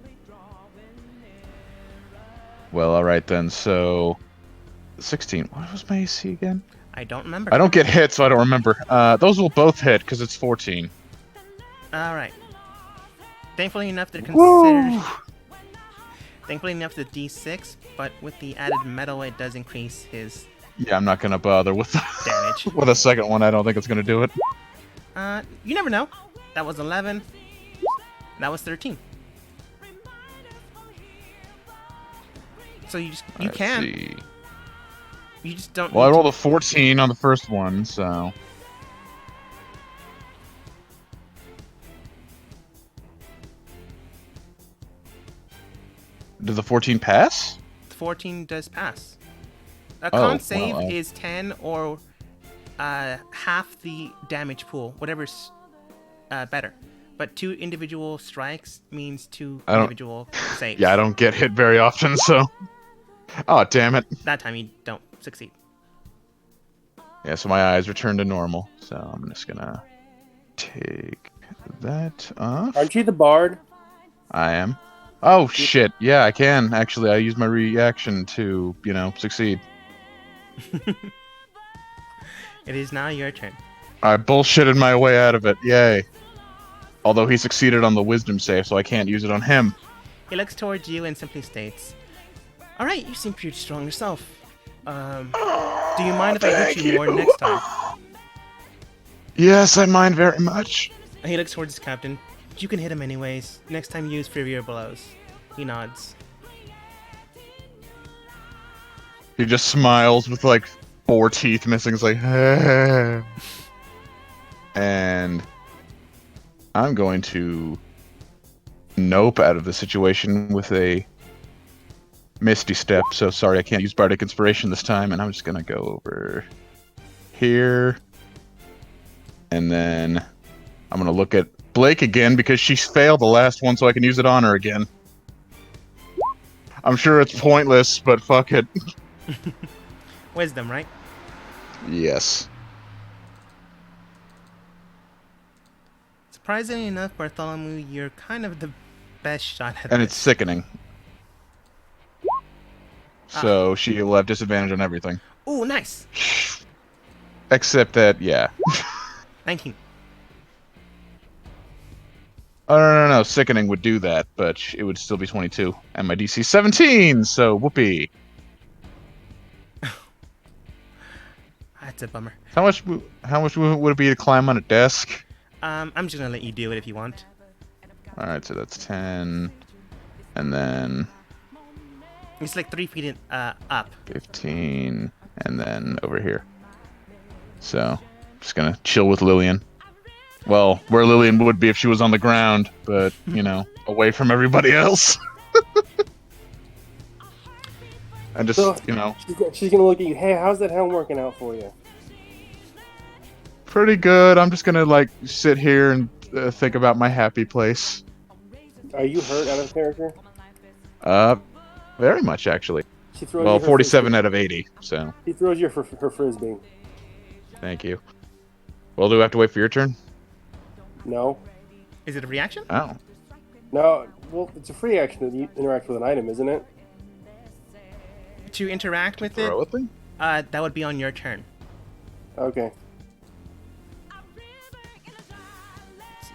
S3: Well, alright then, so... 16. What was my AC again?
S2: I don't remember.
S3: I don't get hit, so I don't remember. Those will both hit, because it's 14.
S2: All right. Thankfully enough, they're considered. Thankfully enough, the D6, but with the added metal, it does increase his
S3: Yeah, I'm not gonna bother with
S2: damage.
S3: with a second one. I don't think it's gonna do it.
S2: You never know. That was 11. That was 13. So you
S3: Let's
S2: can.
S3: see.
S2: You just don't.
S3: Well, I
S2: need to-
S3: rolled a 14 on the first one, so... Did the 14 pass?
S2: 14 does pass. A
S3: Oh,
S2: con
S3: well,
S2: save is 10 or half the damage pool, whatever's better. But 2 individual strikes means 2
S3: I don't-
S2: individual saves.
S3: Yeah, I don't get hit very often, so... Oh, damn it.
S2: That time you don't succeed.
S3: Yeah, so my eyes return to normal, so I'm just gonna take that off.
S1: Aren't you the bard?
S3: I am. Oh, shit. Yeah, I can. Actually, I use my reaction to, succeed.
S2: It is now your turn.
S3: I bullshitted my way out of it. Yay. Although he succeeded on the wisdom save, so I can't use it on him.
S2: He looks towards you and simply states, "Alright, you seem pretty strong yourself. Do you mind if I hit you more next time?"
S3: Yes, I mind very much.
S2: He looks towards his captain. "You can hit him anyways. Next time use inferior blows." He nods.
S3: He just smiles with like 4 teeth missing. It's like, and I'm going to Nope, out of the situation with a Misty Step. So sorry, I can't use Bardic Inspiration this time, and I'm just gonna go over here. And then I'm gonna look at Blake again because she failed the last one, so I can use it on her again. I'm sure it's pointless, but fuck it.
S2: Wisdom, right?
S3: Yes.
S2: Surprisingly enough, Bartholomew, you're kind of the best shot at
S3: And
S2: this.
S3: it's sickening. So she will have disadvantage on everything.
S2: Ooh, nice.
S3: Except that, yeah.
S2: 19.
S3: Oh, no. Sickening would do that, but it would still be 22. And my DC 17, so whoopee.
S2: That's a bummer.
S3: How much would it be to climb on a desk?
S2: I'm just gonna let you do it if you want.
S3: Alright, so that's 10. And then
S2: It's like 3 feet up.
S3: 15. And then over here. So, just gonna chill with Lillian. Well, where Lillian would be if she was on the ground, but, you know, away from everybody else. And just,
S1: So-
S3: you know,
S1: She's gonna look at you. Hey, how's that helm working out for you?
S3: pretty good. I'm just gonna, like, sit here and think about my happy place.
S1: Are you hurt out of character?
S3: Very much, actually.
S1: She throws
S3: Well,
S1: you her
S3: 47 out of 80, so
S1: frisbee. She throws you her frisbee.
S3: thank you. Well, do I have to wait for your turn?
S1: No,
S2: Is it a reaction?
S3: Oh.
S1: no. Well, it's a free action to interact with an item, isn't it?
S2: To interact with it,
S3: Throw a thing?
S2: that would be on your turn.
S1: Okay.
S2: Let's see.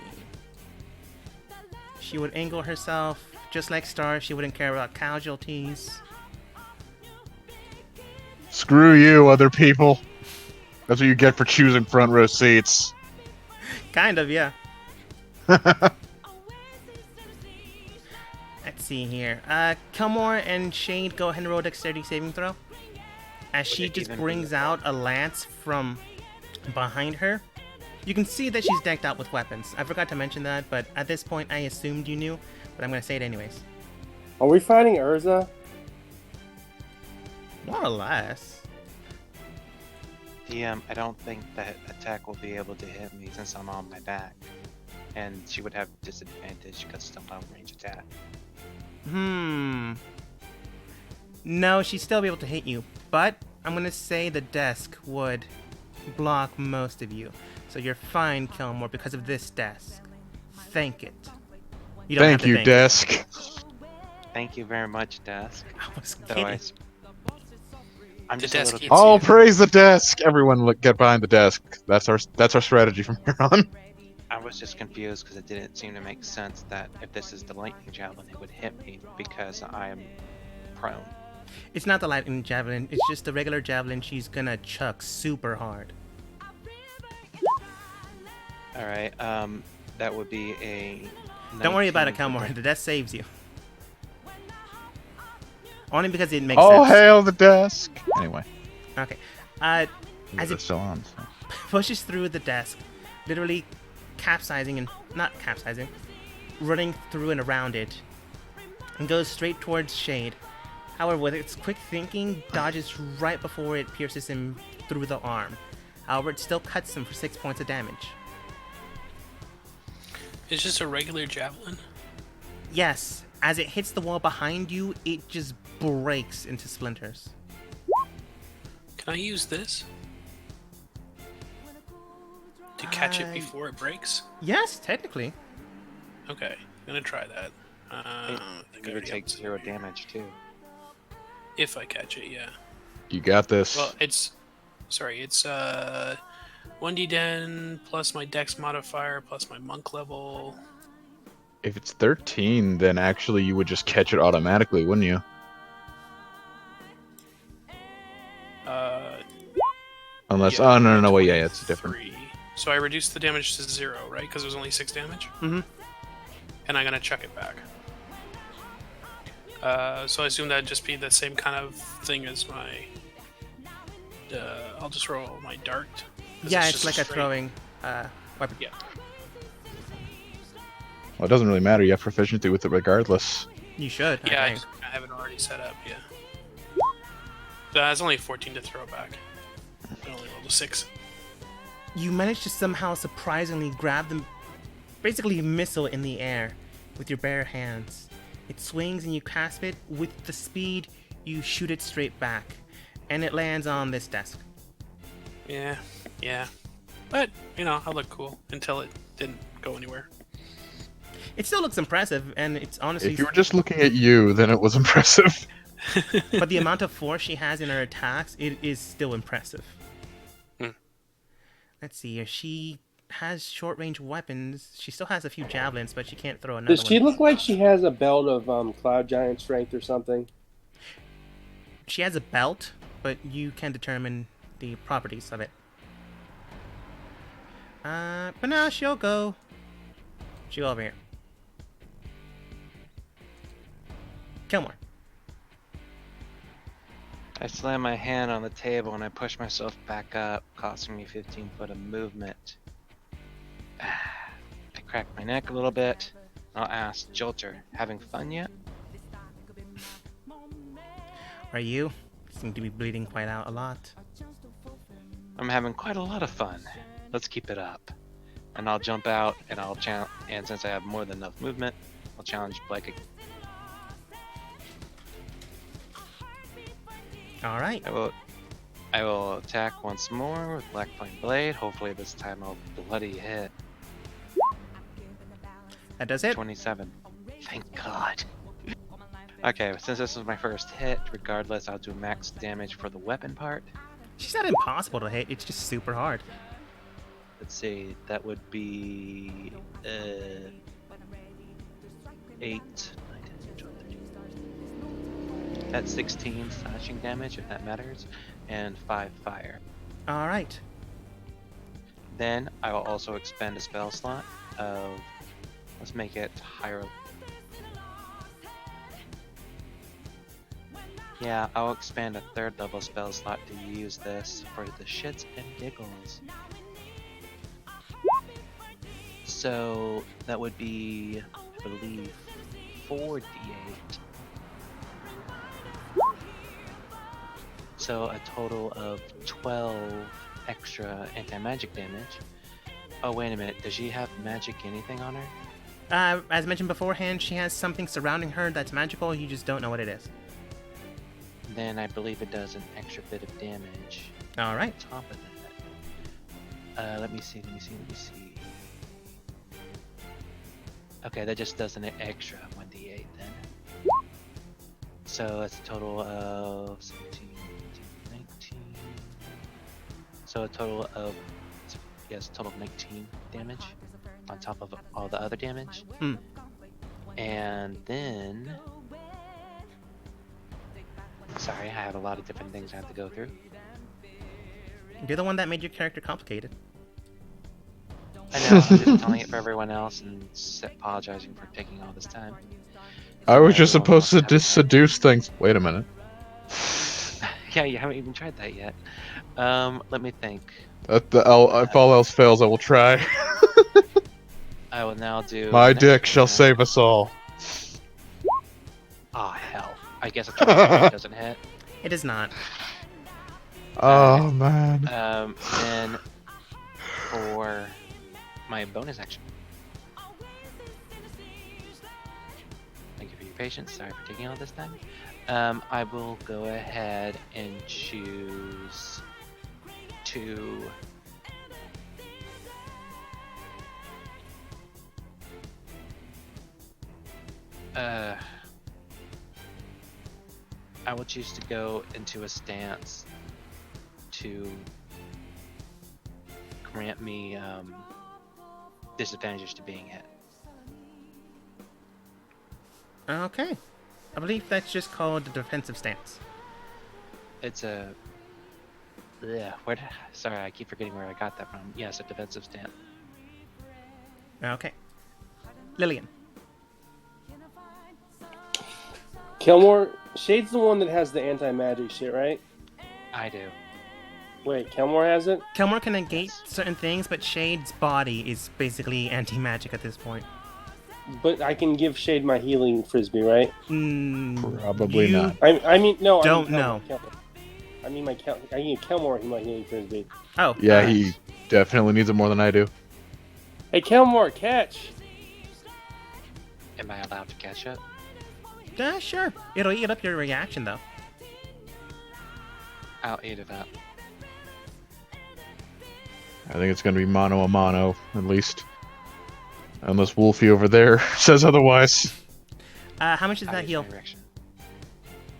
S2: She would angle herself, just like Star. She wouldn't care about casualties.
S3: Screw you, other people. That's what you get for choosing front row seats.
S2: Kind of, yeah. Let's see here. Kelmore and Shade, go ahead and roll a dexterity saving throw. As she just
S4: Even
S2: brings out a lance from behind her. You can see that she's decked out with weapons. I forgot to mention that, but at this point I assumed you knew, but I'm going to say it anyways.
S1: Are we fighting Urza?
S2: More or less.
S4: DM, I don't think that attack will be able to hit me since I'm on my back. And she would have disadvantage because it's a long range attack.
S2: No, she'd still be able to hit you, but I'm going to say the desk would block most of you. So you're fine, Kelmore, because of this desk. Thank it. You don't have
S3: Thank
S2: to
S3: you,
S2: thank it.
S3: desk.
S4: Thank you very much, Desk.
S2: I was
S4: Though
S2: kidding.
S4: I'm
S5: The
S4: just a
S5: desk
S4: little
S5: eats
S3: All
S5: you.
S3: praise the desk. Everyone, look, get behind the desk. That's our strategy from here on.
S4: I was just confused because it didn't seem to make sense that if this is the lightning javelin, it would hit me because I am prone.
S2: It's not the lightning javelin, it's just the regular javelin she's gonna chuck super hard.
S4: Alright, that would be a.
S2: Don't worry about it,
S4: 19
S2: Kelmore. The desk saves you. Only because it makes
S3: All
S2: sense.
S3: hail the desk. Anyway,
S2: Okay. As
S3: it's
S2: it
S3: still on. So.
S2: pushes through the desk, literally capsizing and not capsizing, running through and around it, and goes straight towards Shade. However, with its quick thinking, dodges right before it pierces him through the arm. However, it still cuts him for 6 points of damage.
S5: It's just a regular javelin.
S2: Yes, as it hits the wall behind you, it just breaks into splinters.
S5: Can I use this to catch it
S2: I-
S5: before it breaks?
S2: Yes, technically.
S5: Okay, I'm gonna try that. I think I
S4: It would
S5: already
S4: take
S5: have to-
S4: 0 damage too.
S5: if I catch it. Yeah.
S3: You got this.
S5: Well, it's 1d10 plus my dex modifier plus my monk level.
S3: If it's 13, then actually you would just catch it automatically, wouldn't you? Unless,
S5: Yeah,
S3: oh no, wait, yeah, it's different.
S5: 3. So I reduced the damage to 0, right? Because it was only 6 damage.
S2: Mhm.
S5: And I'm gonna chuck it back. So I assume that'd just be the same kind of thing as my. I'll just roll my dart. 'cause
S2: Yeah, it's
S5: just
S2: like a
S5: straight-
S2: throwing weapon.
S5: Yeah.
S3: Well, it doesn't really matter. You have proficiency with it regardless.
S2: You should.
S5: Yeah,
S2: I
S5: I,
S2: think.
S5: I have it already set up. Yeah. It's only 14 to throw back. I only rolled a 6.
S2: You manage to somehow surprisingly grab the basically missile in the air with your bare hands. It swings and you cast it. With the speed, you shoot it straight back, and it lands on this desk.
S5: Yeah, yeah. But, I look cool until it didn't go anywhere.
S2: It still looks impressive, and it's honestly.
S3: If you were just looking at you, then it was impressive.
S2: But the amount of force she has in her attacks, it is still impressive.
S5: Hmm.
S2: Let's see. If she has short-range weapons, she still has a few javelins, but she can't throw another
S1: Does she
S2: one.
S1: look like she has a belt of Cloud Giant strength or something?
S2: She has a belt, but you can determine the properties of it. But now she'll go over here. Kilmore.
S4: I slam my hand on the table and I push myself back up, costing me 15 foot of movement. I crack my neck a little bit. I'll ask Jolter, having fun yet?
S2: Are you? Seem to be bleeding quite out a lot.
S4: I'm having quite a lot of fun. Let's keep it up. And I'll jump out and I'll challenge. And since I have more than enough movement, I'll challenge Blake again.
S2: All right.
S4: I will attack once more with Black Flame Blade. Hopefully this time I'll bloody hit.
S2: That does it.
S4: 27. Thank God. Okay, since this is my first hit, regardless, I'll do max damage for the weapon part.
S2: She's not impossible to hit. It's just super hard.
S4: Let's see, that would be 8, 9, 10, 12, 13. That's 16 slashing damage, if that matters, and 5 fire.
S2: All right.
S4: Then I will also expend a spell slot of, let's make it higher. Yeah, I'll expand a 3rd level spell slot to use this for the shits and giggles. So that would be, I believe, 4d8. So a total of 12 extra anti-magic damage. Oh, wait a minute. Does she have magic anything on her?
S2: As mentioned beforehand, she has something surrounding her that's magical. You just don't know what it is.
S4: Then I believe it does an extra bit of damage
S2: All right.
S4: on top of that. Let me see. Okay, that just does an extra 1d8 then. So that's a total of 17, 18, 19. So a total of, yes, a total of 19 damage on top of all the other damage.
S2: Hmm.
S4: And then, sorry, I have a lot of different things I have to go through.
S2: You're the one that made your character complicated.
S4: I know, I'm just telling it for everyone else and apologizing for taking all this time.
S3: I was just supposed to seduce things. Wait a minute.
S4: Yeah, you haven't even tried that yet. Let me think.
S3: If all else fails, I will try.
S4: I will now do...
S3: My
S4: next
S3: dick shall
S4: one.
S3: save us all.
S4: Ah, hell. I guess a 20 doesn't hit.
S2: It is not.
S3: Oh, man.
S4: Then for my bonus action. Thank you for your patience. Sorry for taking all this time. I will go ahead and choose to I will choose to go into a stance to grant me disadvantages to being hit.
S2: Okay. I believe that's just called the defensive stance.
S4: It's a... Yeah, sorry, I keep forgetting where I got that from. Yes, a defensive stance.
S2: Okay. Lillian.
S1: Kilmore, Shade's the one that has the anti-magic shit, right?
S4: I do.
S1: Wait, Kilmore has it?
S2: Kilmore can negate certain things, but Shade's body is basically anti-magic at this point.
S1: But I can give Shade my healing frisbee, right?
S3: Probably
S2: you
S3: not.
S1: I mean no.
S2: Don't
S1: I mean,
S2: know.
S1: I mean I can Kelmore my healing frisbee.
S2: Oh,
S3: Yeah, he definitely needs it more than I do.
S1: Hey Kelmore, catch!
S4: Am I allowed to catch it?
S2: Sure. It'll eat up your reaction though.
S4: I'll eat it up.
S3: I think it's gonna be mono a mono, at least. Unless Wolfie over there says otherwise.
S2: How much does
S4: I'll
S2: that
S4: use
S2: heal?
S4: my reaction.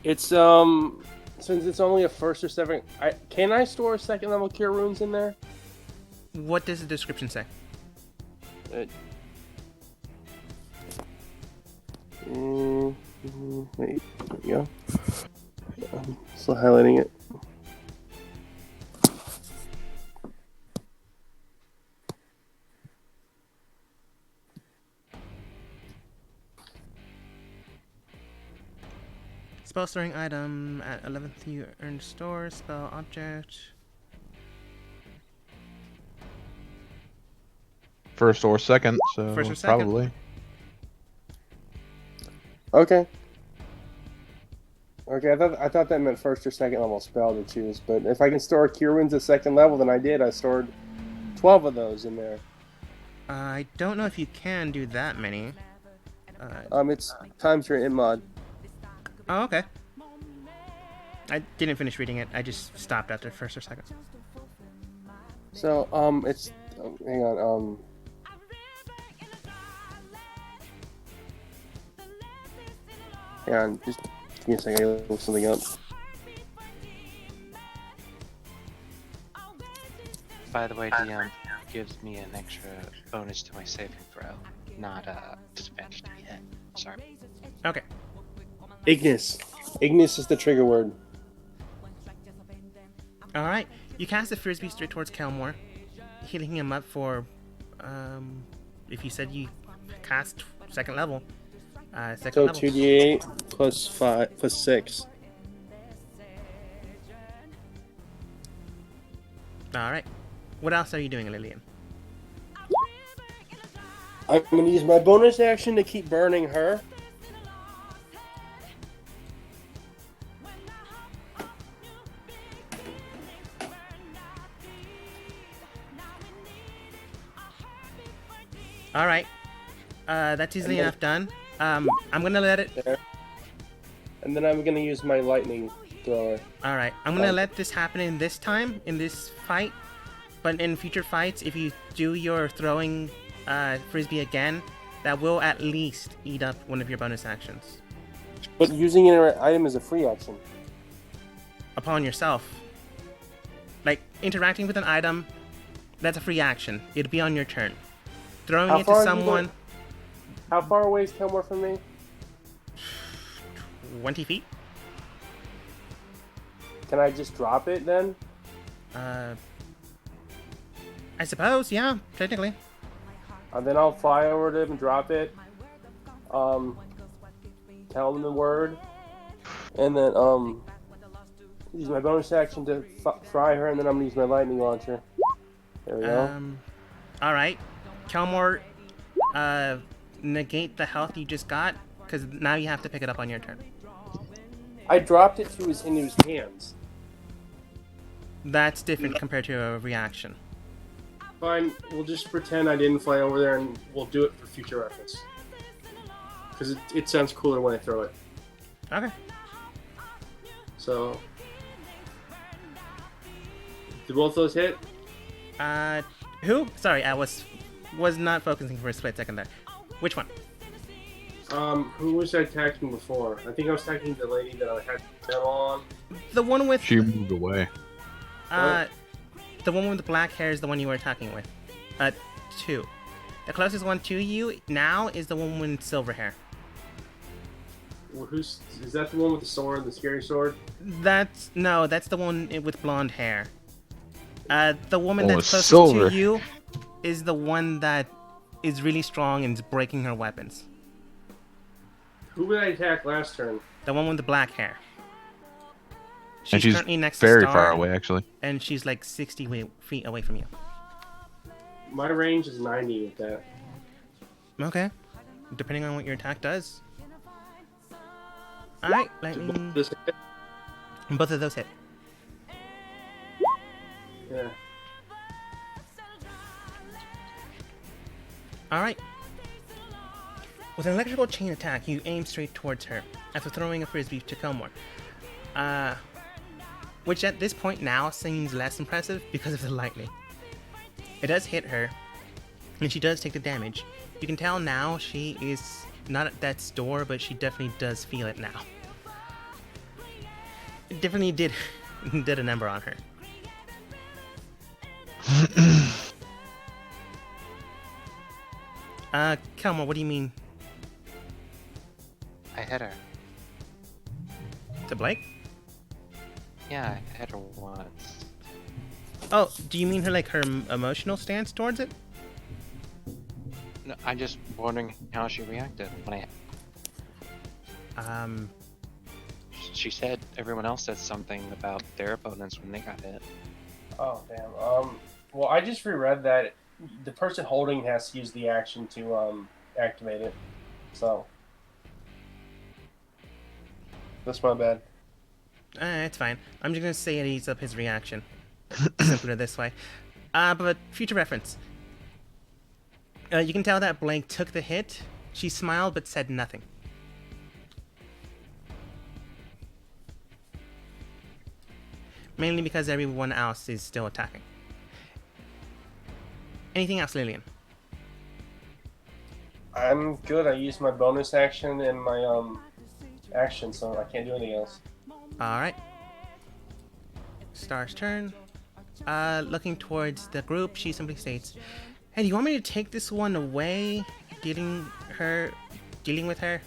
S1: It's since it's only a first or second. Can I store second level cure wounds in there?
S2: What does the description say?
S1: Wait, there we go. I'm still highlighting it.
S2: Spell storing item at 11th you earn store spell object.
S3: First or second, so
S2: First or second.
S3: probably.
S1: Okay. Okay, I thought that meant first or second level spell to choose, but if I can store cure wounds at second level, then I did. I stored 12 of those in there.
S2: I don't know if you can do that many.
S1: It's times your mod.
S2: Oh, okay. I didn't finish reading it. I just stopped after first or second.
S1: So, it's hang on, hang on, just give me a second. I gotta look something up.
S4: By the way, DM gives me an extra bonus to my saving throw, not disadvantage to hit. Sorry.
S2: Okay.
S1: Ignis. Ignis is the trigger word.
S2: All right. You cast a frisbee straight towards Kelmore, hitting him up for, if you said you cast second level, second
S1: So
S2: level.
S1: 2d8 plus 5 plus 6.
S2: All right. What else are you doing, Lillian?
S1: I'm gonna use my bonus action to keep burning her.
S2: All right. That's easily enough done. I'm gonna let it.
S1: There. And then I'm gonna use my lightning thrower.
S2: All right. I'm gonna let this happen in this time, in this fight. But in future fights, if you do your throwing frisbee again, that will at least eat up one of your bonus actions
S1: But using an item is a free action.
S2: upon yourself. Like interacting with an item, that's a free action. It'll be on your turn. Throwing
S1: How
S2: it
S1: far
S2: to
S1: are you
S2: someone,
S1: going? How far away is Kelmore from me?
S2: 20 feet.
S1: Can I just drop it then?
S2: I suppose, yeah, technically.
S1: Then I'll fly over to him and drop it. Tell him the word. And then, use my bonus action to fry her, and then I'm gonna use my lightning launcher. There we go.
S2: All right, Kelmore, negate the health you just got, because now you have to pick it up on your turn.
S1: I dropped it into his hands.
S2: That's different compared to a reaction.
S1: Fine, we'll just pretend I didn't fly over there, and we'll do it for future reference. Because it sounds cooler when I throw it.
S2: Okay.
S1: So, did both those hit?
S2: Who? Sorry, I was not focusing for a split second there. Which one?
S1: Who was attacking before? I think I was attacking the lady that I had down on.
S2: The one with
S3: She moved away.
S2: the one with the black hair is the one you were attacking with. 2. The closest one to you now is the one with silver hair.
S1: Well, is that the one with the sword, the scary sword?
S2: That's the one with blonde hair. The woman
S3: Oh,
S2: that's closest
S3: silver.
S2: to you is the one that is really strong and is breaking her weapons.
S1: Who did I attack last turn?
S2: The one with the black hair.
S3: And she's
S2: currently next to
S3: very
S2: Star,
S3: far away, actually.
S2: and she's like 60 feet away from you.
S1: My range is 90 with that.
S2: Okay. depending on what your attack does. Alright, lightning.
S1: This,
S2: Both of those hit.
S1: yeah.
S2: Alright. With an electrical chain attack, you aim straight towards her after throwing a frisbee to Kelmore. Which at this point now seems less impressive because of the lightning. It does hit her, and she does take the damage. You can tell now she is not at death's door, but she definitely does feel it now. It definitely did a number on her. Kelmore, what do you mean?
S4: I hit her.
S2: To Blake?
S4: Yeah, I hit her once.
S2: Oh, do you mean her like her emotional stance towards it?
S4: No, I'm just wondering how she reacted when she said everyone else said something about their opponents when they got hit.
S1: Oh damn. Well, I just reread that the person holding has to use the action to activate it. So that's my bad.
S2: It's fine. I'm just gonna say it eats up his reaction. Simpler this way. But future reference. You can tell that Blake took the hit. She smiled but said nothing. Mainly because everyone else is still attacking. Anything else, Lillian?
S1: I'm good. I used my bonus action and my action, so I can't do anything else.
S2: Alright. Star's turn. Looking towards the group, she simply states, "Hey, do you want me to take this one away? Dealing with her?"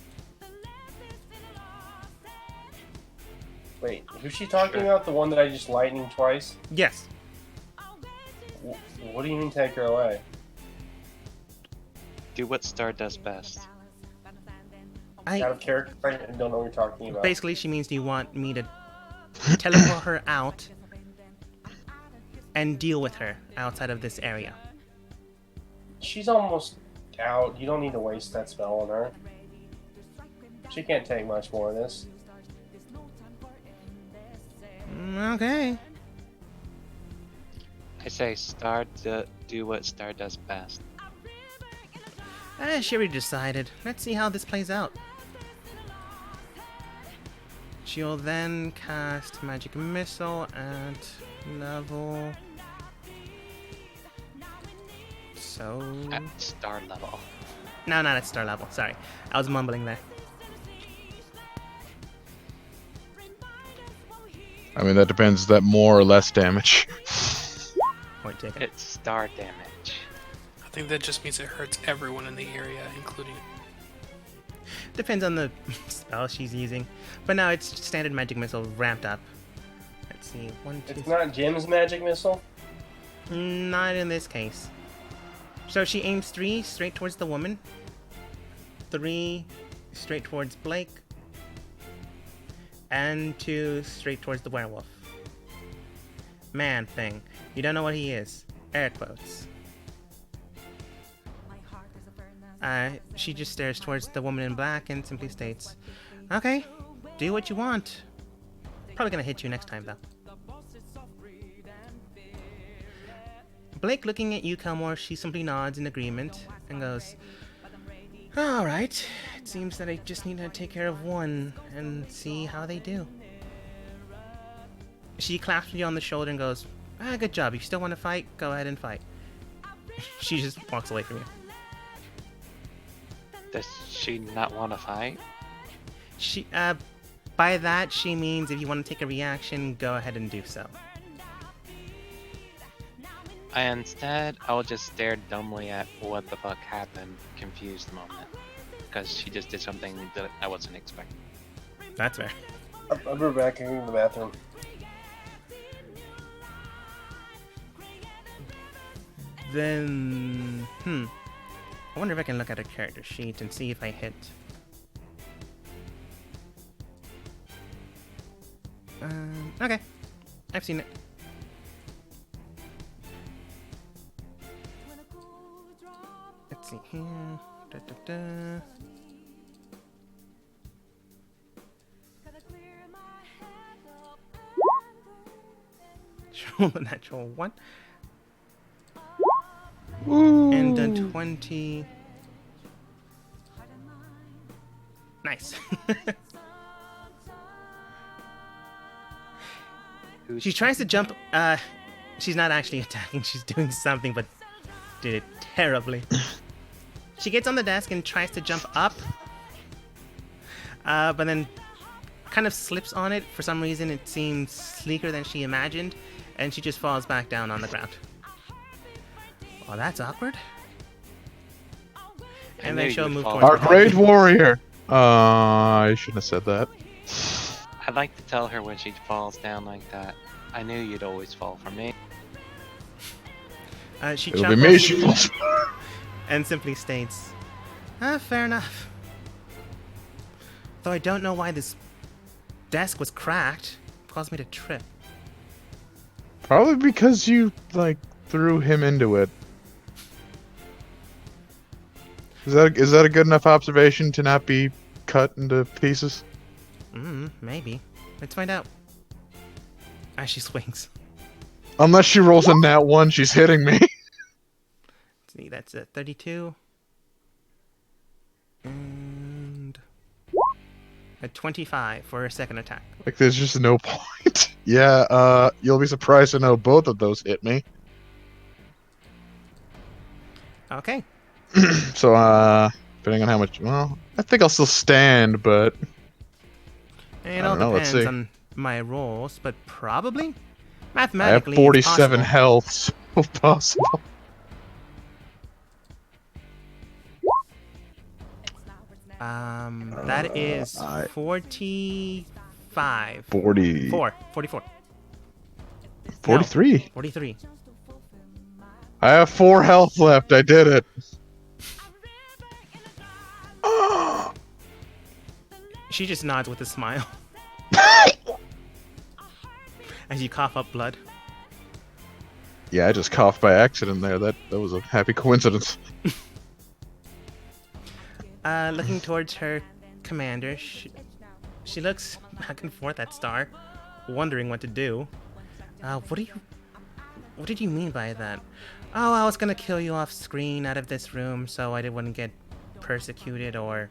S1: Wait, who's she talking
S4: Sure.
S1: about? The one that I just lightning twice?
S2: Yes.
S1: What do you mean take her away?
S4: Do what Star does best.
S1: Out of character? I don't know what you're talking about.
S2: Basically, she means, do you want me to teleport her out and deal with her outside of this area?
S1: She's almost out. You don't need to waste that spell on her. She can't take much more of this.
S2: Okay.
S4: I say Star do what Star does best.
S2: She already decided. Let's see how this plays out. She'll then cast Magic Missile at level... So...
S4: At Star level.
S2: No, not at star level. Sorry. I was mumbling there.
S3: I mean, that depends. Is that more or less damage?
S2: Point taken.
S4: It's Star damage.
S5: I think that just means it hurts everyone in the area, including.
S2: Depends on the spell she's using. But now it's standard Magic Missile ramped up. Let's see. 1, 2,
S1: It's not Jim's magic missile?
S2: Not in this case. So she aims 3 straight towards the woman. 3 straight towards Blake. And 2 straight towards the werewolf. Man thing. You don't know what he is. Air quotes. She just stares towards the woman in black and simply states, "Okay, do what you want." Probably gonna hit you next time, though. Blake, looking at you, Kelmore, she simply nods in agreement and goes, "Alright, it seems that I just need to take care of one and see how they do." She claps you on the shoulder and goes, "Good job. If you still want to fight, go ahead and fight." She just walks away from you.
S4: Does she not want to fight?
S2: She, by that, she means if you want to take a reaction, go ahead and do so.
S4: Instead, I'll just stare dumbly at what the fuck happened, confused moment. Because she just did something that I wasn't expecting.
S2: That's fair.
S1: I'll be back in the bathroom.
S2: Then, I wonder if I can look at her character sheet and see if I hit. Okay. I've seen it. Let's see here. Da, da, da. Roll a natural 1. And a 20. Nice. She tries to jump. She's not actually attacking. She's doing something, but did it terribly. She gets on the desk and tries to jump up, but then kind of slips on it. For some reason, it seems sleeker than she imagined, and she just falls back down on the ground. Oh, that's awkward. And
S4: knew
S2: then she'll
S4: you'd
S2: move
S4: fall
S2: towards
S3: Our
S2: the
S3: great warrior. I shouldn't have said that.
S4: I'd like to tell her when she falls down like that. I knew you'd always fall for me.
S2: She
S3: It'll be me.
S2: chuckles
S3: She falls.
S2: and simply states, fair enough. Though I don't know why this desk was cracked. It caused me to trip.
S3: Probably because you threw him into it. Is that a good enough observation to not be cut into pieces?
S2: Maybe. Let's find out. As she swings.
S3: Unless she rolls a nat 1, she's hitting me.
S2: See, that's a 32. And a 25 for her second attack.
S3: Like, there's just no point. Yeah, you'll be surprised to know both of those hit me.
S2: Okay.
S3: So, depending on how much, well, I think I'll still stand, but
S2: It
S3: I
S2: all
S3: don't know, let's
S2: depends
S3: see.
S2: on my rolls, but probably?
S3: I have
S2: Mathematically,
S3: 47
S2: it's
S3: health, so possible.
S2: possible. That is 45.
S3: 40.
S2: 44.
S3: 43.
S2: 43.
S3: I have 4 health left. I did it.
S2: She just nods with a smile. As you cough up blood.
S3: Yeah, I just coughed by accident there. That was a happy coincidence.
S2: Looking towards her commander, she looks back and forth at Star, wondering what to do. What did you mean by that? Oh, I was gonna kill you off screen out of this room so I wouldn't get persecuted or,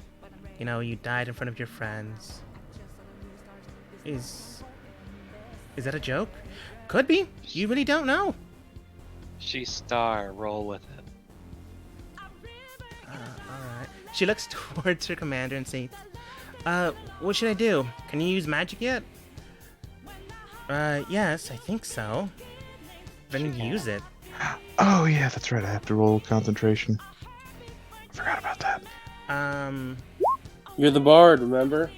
S2: you died in front of your friends. Is that a joke? Could be. You really don't know.
S4: She's Star. Roll with it.
S2: Alright. She looks towards her commander and says, what should I do? Can you use magic yet? Yes, I think so. Then use it.
S3: Oh, yeah, that's right. I have to roll concentration. I forgot about that.
S1: You're the bard, remember?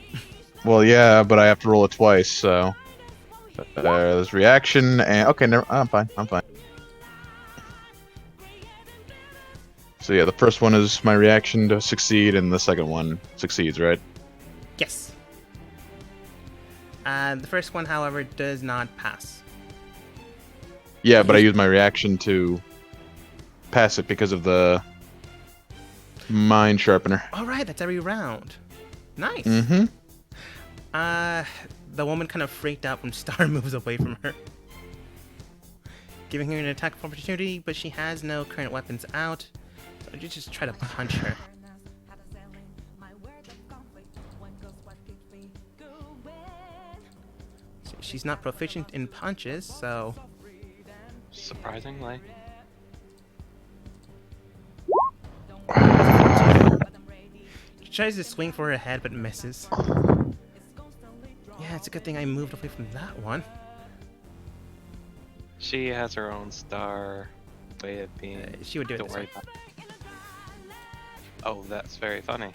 S3: Well, yeah, but I have to roll it twice, so... there's reaction, and... Okay, I'm fine. So yeah, the first one is my reaction to succeed, and the second one succeeds, right?
S2: Yes. The first one, however, does not pass.
S3: Yeah, but I use my reaction to pass it because of the mind sharpener.
S2: Alright, that's every round. Nice.
S3: Mm-hmm.
S2: The woman kind of freaked out when Star moves away from her. Giving her an attack of opportunity, but she has no current weapons out. So you just try to punch her. So she's not proficient in punches, so...
S4: Surprisingly.
S2: She tries to swing for her head, but misses. Yeah, it's a good thing I moved away from that one.
S4: She has her own Star way of being.
S2: She would do it
S4: Don't
S2: this
S4: worry
S2: way.
S4: about it. Oh, that's very funny.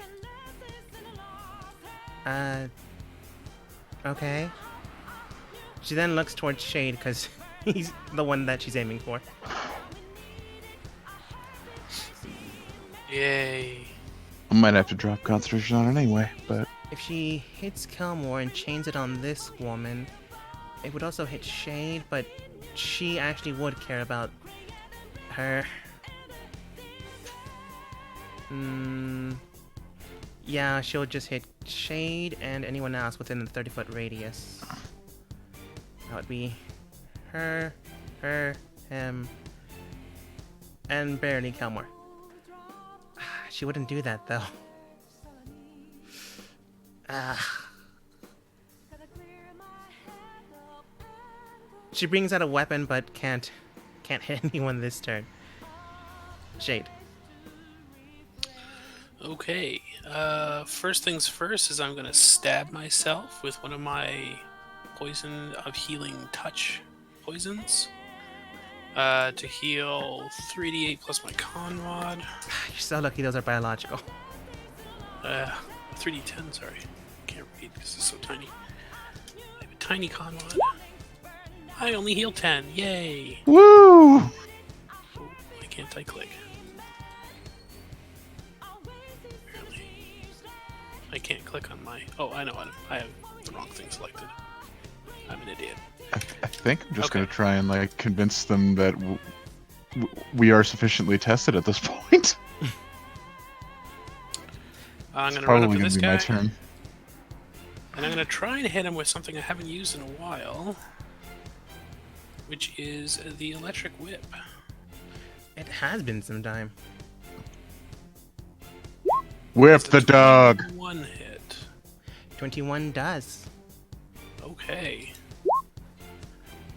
S2: Okay. She then looks towards Shade, because he's the one that she's aiming for.
S5: Yay.
S3: I might have to drop concentration on it anyway, but...
S2: If she hits Kelmore and chains it on this woman, it would also hit Shade, but she actually would care about her. Yeah, she'll just hit Shade and anyone else within the 30-foot radius. That would be her, him, and barely Kelmore. She wouldn't do that though. She brings out a weapon but can't hit anyone this turn. Shade.
S5: Okay. First things first is I'm gonna stab myself with one of my poison of healing touch poisons. To heal 3d8 plus my con rod.
S2: You're so lucky those are biological.
S5: 3d10, sorry. Can't read because it's so tiny. I have a tiny con rod. I only heal 10. Yay!
S3: Woo!
S5: Oh, why can't I click? Apparently. I can't click on my... Oh, I know. I have the wrong thing selected. I'm an idiot.
S3: I think I'm just
S5: Okay.
S3: gonna try and like convince them that we are sufficiently tested at this point.
S5: I'm
S3: It's
S5: gonna run up
S3: probably
S5: to
S3: gonna
S5: this
S3: be
S5: guy,
S3: my turn.
S5: and I'm gonna try and hit him with something I haven't used in a while, which is the electric whip.
S2: It has been some time.
S3: Whip
S5: It's a
S3: the dog.
S5: 21 hit.
S2: 21 does.
S5: Okay.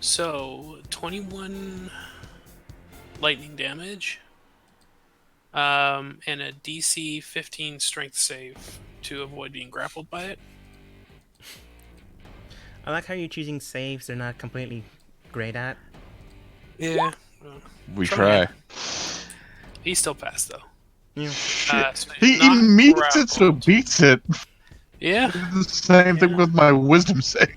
S5: So 21 lightning damage, and a DC 15 strength save to avoid being grappled by it.
S2: I like how you're choosing saves they're not completely great at.
S5: Yeah.
S3: We
S5: Try
S3: try.
S5: He still passed though.
S2: Yeah.
S3: Shit.
S5: So
S3: He
S5: he's not
S3: even meets it, so
S5: grappled.
S3: beats it.
S5: Yeah.
S3: The same thing with my wisdom save.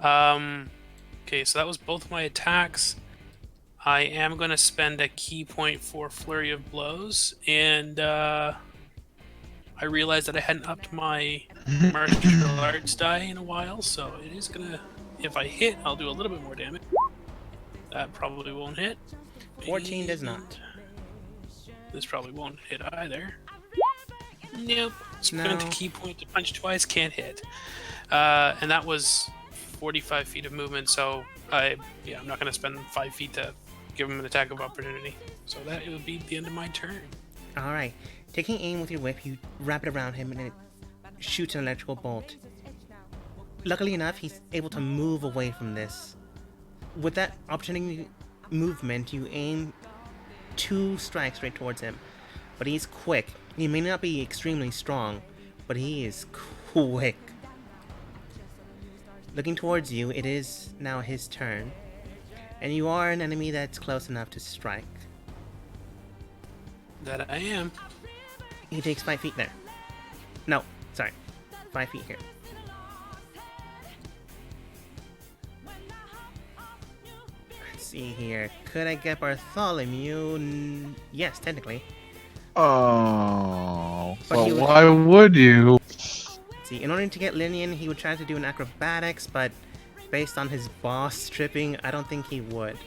S5: Okay, so that was both my attacks. I am going to spend a key point for Flurry of Blows, and I realized that I hadn't upped my martial arts die in a while, so it is going to... If I hit, I'll do a little bit more damage. That probably won't hit.
S2: 14 does
S5: And
S2: not.
S5: This probably won't hit either. Nope. Spent
S2: No.
S5: a key point to punch twice, can't hit. And that was 45 feet of movement, so I'm not going to spend 5 feet to give him an attack of opportunity. So that would be the end of my turn.
S2: Alright. Taking aim with your whip, you wrap it around him and it shoots an electrical bolt. Luckily enough, he's able to move away from this. With that opportunity movement, you aim 2 strikes right towards him. But he's quick. He may not be extremely strong, but he is quick. Looking towards you, it is now his turn. And you are an enemy that's close enough to strike.
S5: That I am.
S2: He takes 5 feet there. No, sorry. 5 feet here. Let's see here. Could I get Bartholomew? Yes, technically.
S3: Oh.
S2: But
S3: Well,
S2: he would-
S3: why would you?
S2: Let's see, in order to get Linian, he would try to do an acrobatics, but based on his boss tripping, I don't think he would.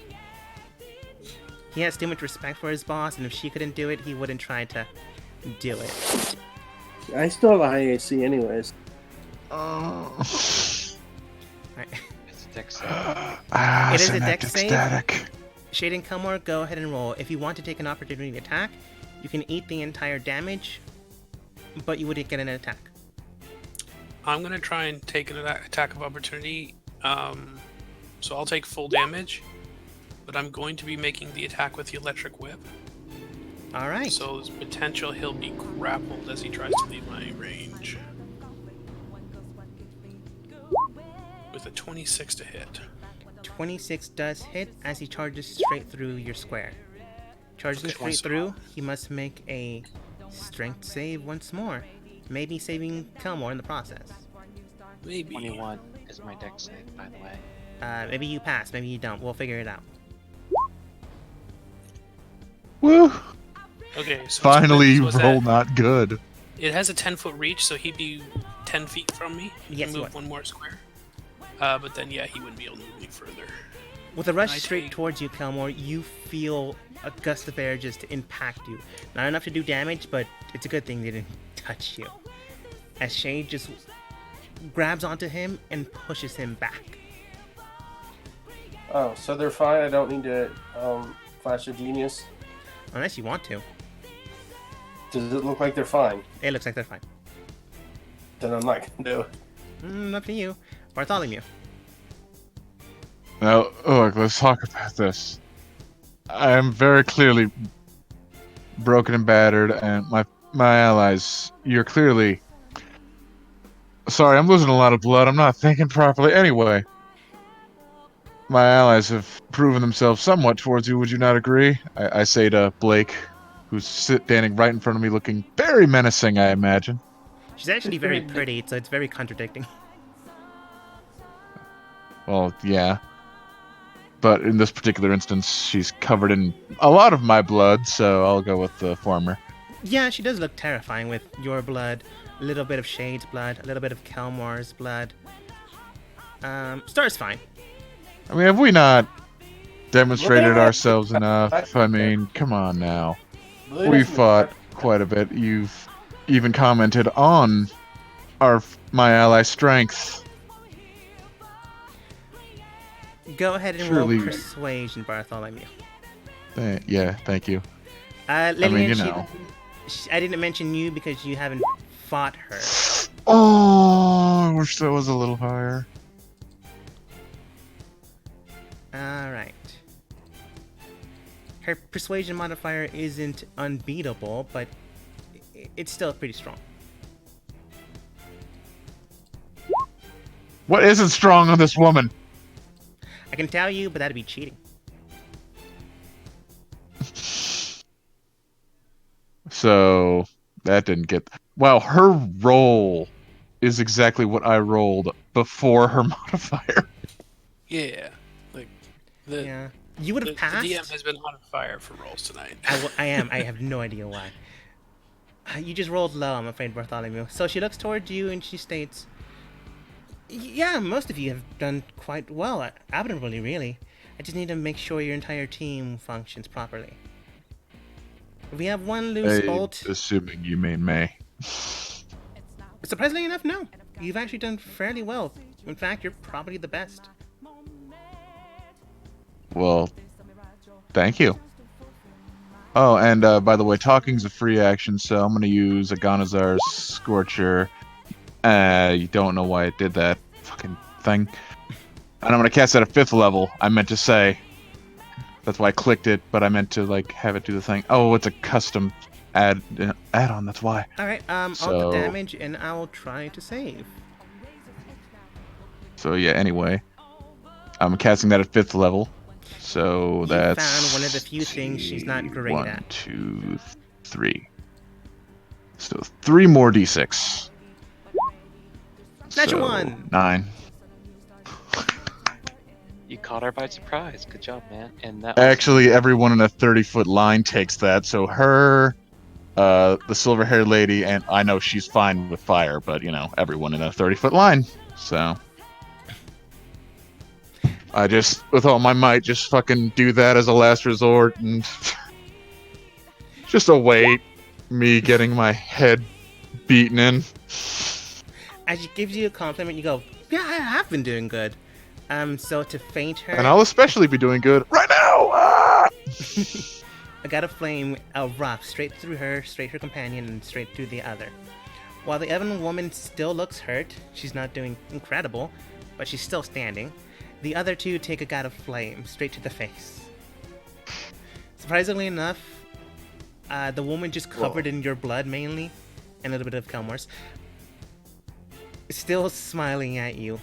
S2: He has too much respect for his boss, and if she couldn't do it, he wouldn't try to do it.
S1: I still have a high AC anyways.
S2: Right.
S4: It's a dex save.
S2: It is a dex
S3: synaptic
S2: save.
S3: static.
S2: Shade and Kelmore, go ahead and roll. If you want to take an opportunity attack, you can eat the entire damage, but you would get an attack.
S5: I'm going to try and take an attack of opportunity. So I'll take full damage, but I'm going to be making the attack with the electric whip.
S2: Alright.
S5: So there's potential he'll be grappled as he tries to leave my range. With a 26 to hit.
S2: 26 does hit as he charges straight through your square. Charging
S5: Okay,
S2: straight
S5: once
S2: through, he must make a strength save once more. Maybe saving Kelmore in the process.
S5: Maybe.
S4: 21 is my dex save, by the way.
S2: Maybe you pass, maybe you don't. We'll figure it out.
S3: Woo!
S5: Okay, so
S3: Finally,
S5: so is
S3: roll
S5: that-
S3: not good.
S5: It has a 10-foot reach, so he'd be 10 feet from me.
S2: Yes,
S5: and
S2: you
S5: move
S2: would.
S5: one more square. But then, yeah, he wouldn't be able to move any further.
S2: With a rush
S5: I
S2: straight
S5: take-
S2: towards you, Kelmore, you feel a gust of air just impact you. Not enough to do damage, but it's a good thing they didn't touch you. As Shade just grabs onto him and pushes him back.
S1: Oh, so they're fine. I don't need to flash a genius.
S2: Unless you want to.
S1: Does it look like they're fine?
S2: It looks like they're fine.
S1: Then I'm not gonna do it.
S2: Up to you. Bartholomew.
S3: Now, look, let's talk about this. I am very clearly broken and battered, and my allies, you're clearly... Sorry, I'm losing a lot of blood. I'm not thinking properly. Anyway, my allies have proven themselves somewhat towards you. Would you not agree? I say to Blake, who's standing right in front of me looking very menacing, I imagine.
S2: She's actually very pretty, so it's very contradicting.
S3: Well, yeah. But in this particular instance, she's covered in a lot of my blood, so I'll go with the former.
S2: Yeah, she does look terrifying with your blood, a little bit of Shade's blood, a little bit of Kelmore's blood. Star's fine.
S3: I mean, have we not demonstrated
S1: Look at
S3: ourselves enough? I mean, come on now. We fought quite a bit. You've even commented on my ally strength.
S2: Go ahead and
S3: Surely-
S2: roll Persuasion, Bartholomew.
S3: Yeah, thank you.
S2: Lillian,
S3: you know.
S2: I didn't mention you because you haven't fought her.
S3: Oh, I wish that was a little higher.
S2: Alright. Her Persuasion modifier isn't unbeatable, but it's still pretty strong.
S3: What isn't strong on this woman?
S2: I can tell you, but that'd be cheating.
S3: So that didn't get. Wow, her roll is exactly what I rolled before her modifier.
S5: Yeah. Like the
S2: Yeah. You would
S5: the,
S2: have
S5: the
S2: passed.
S5: DM has been on fire for rolls tonight.
S2: I am. I have no idea why. You just rolled low, I'm afraid, Bartholomew. So she looks towards you and she states, yeah, most of you have done quite well, admirably, really. I just need to make sure your entire team functions properly. We have one loose bolt.
S3: Assuming you mean May.
S2: Surprisingly enough, no. You've actually done fairly well. In fact, you're probably the best.
S3: Well, thank you. Oh, and by the way, talking's a free action, so I'm gonna use Agonazar's Scorcher. You don't know why it did that fucking thing. And I'm gonna cast at a 5th level, I meant to say. That's why I clicked it, but I meant to, like, have it do the thing. Oh, it's a custom add-on, that's why.
S2: Alright, I'll
S3: So-
S2: put damage and I'll try to save.
S3: So yeah, anyway. I'm casting that at 5th level. So
S2: You
S3: that's...
S2: found one of the few things she's not great
S3: One,
S2: at.
S3: 2, 3. So 3 more d6.
S2: Natural
S3: So,
S2: one.
S3: 9.
S4: You caught her by surprise. Good job, man. And that was,
S3: Actually, everyone in a 30-foot line takes that. So her, the silver-haired lady, and I know she's fine with fire, but, you know, everyone in a 30-foot line. So I just, with all my might, just fucking do that as a last resort, and just await me getting my head beaten in.
S2: As she gives you a compliment, you go, yeah, I have been doing good. So to feint her,
S3: And I'll especially be doing good right now! Ah!
S2: I got a flame erupt straight through her, straight her companion, and straight through the other. While the other woman still looks hurt, she's not doing incredible, but she's still standing. The other two take a god of flame straight to the face. Surprisingly enough, the woman just covered in your blood mainly, and a little bit of Kelmore's, is still smiling at you.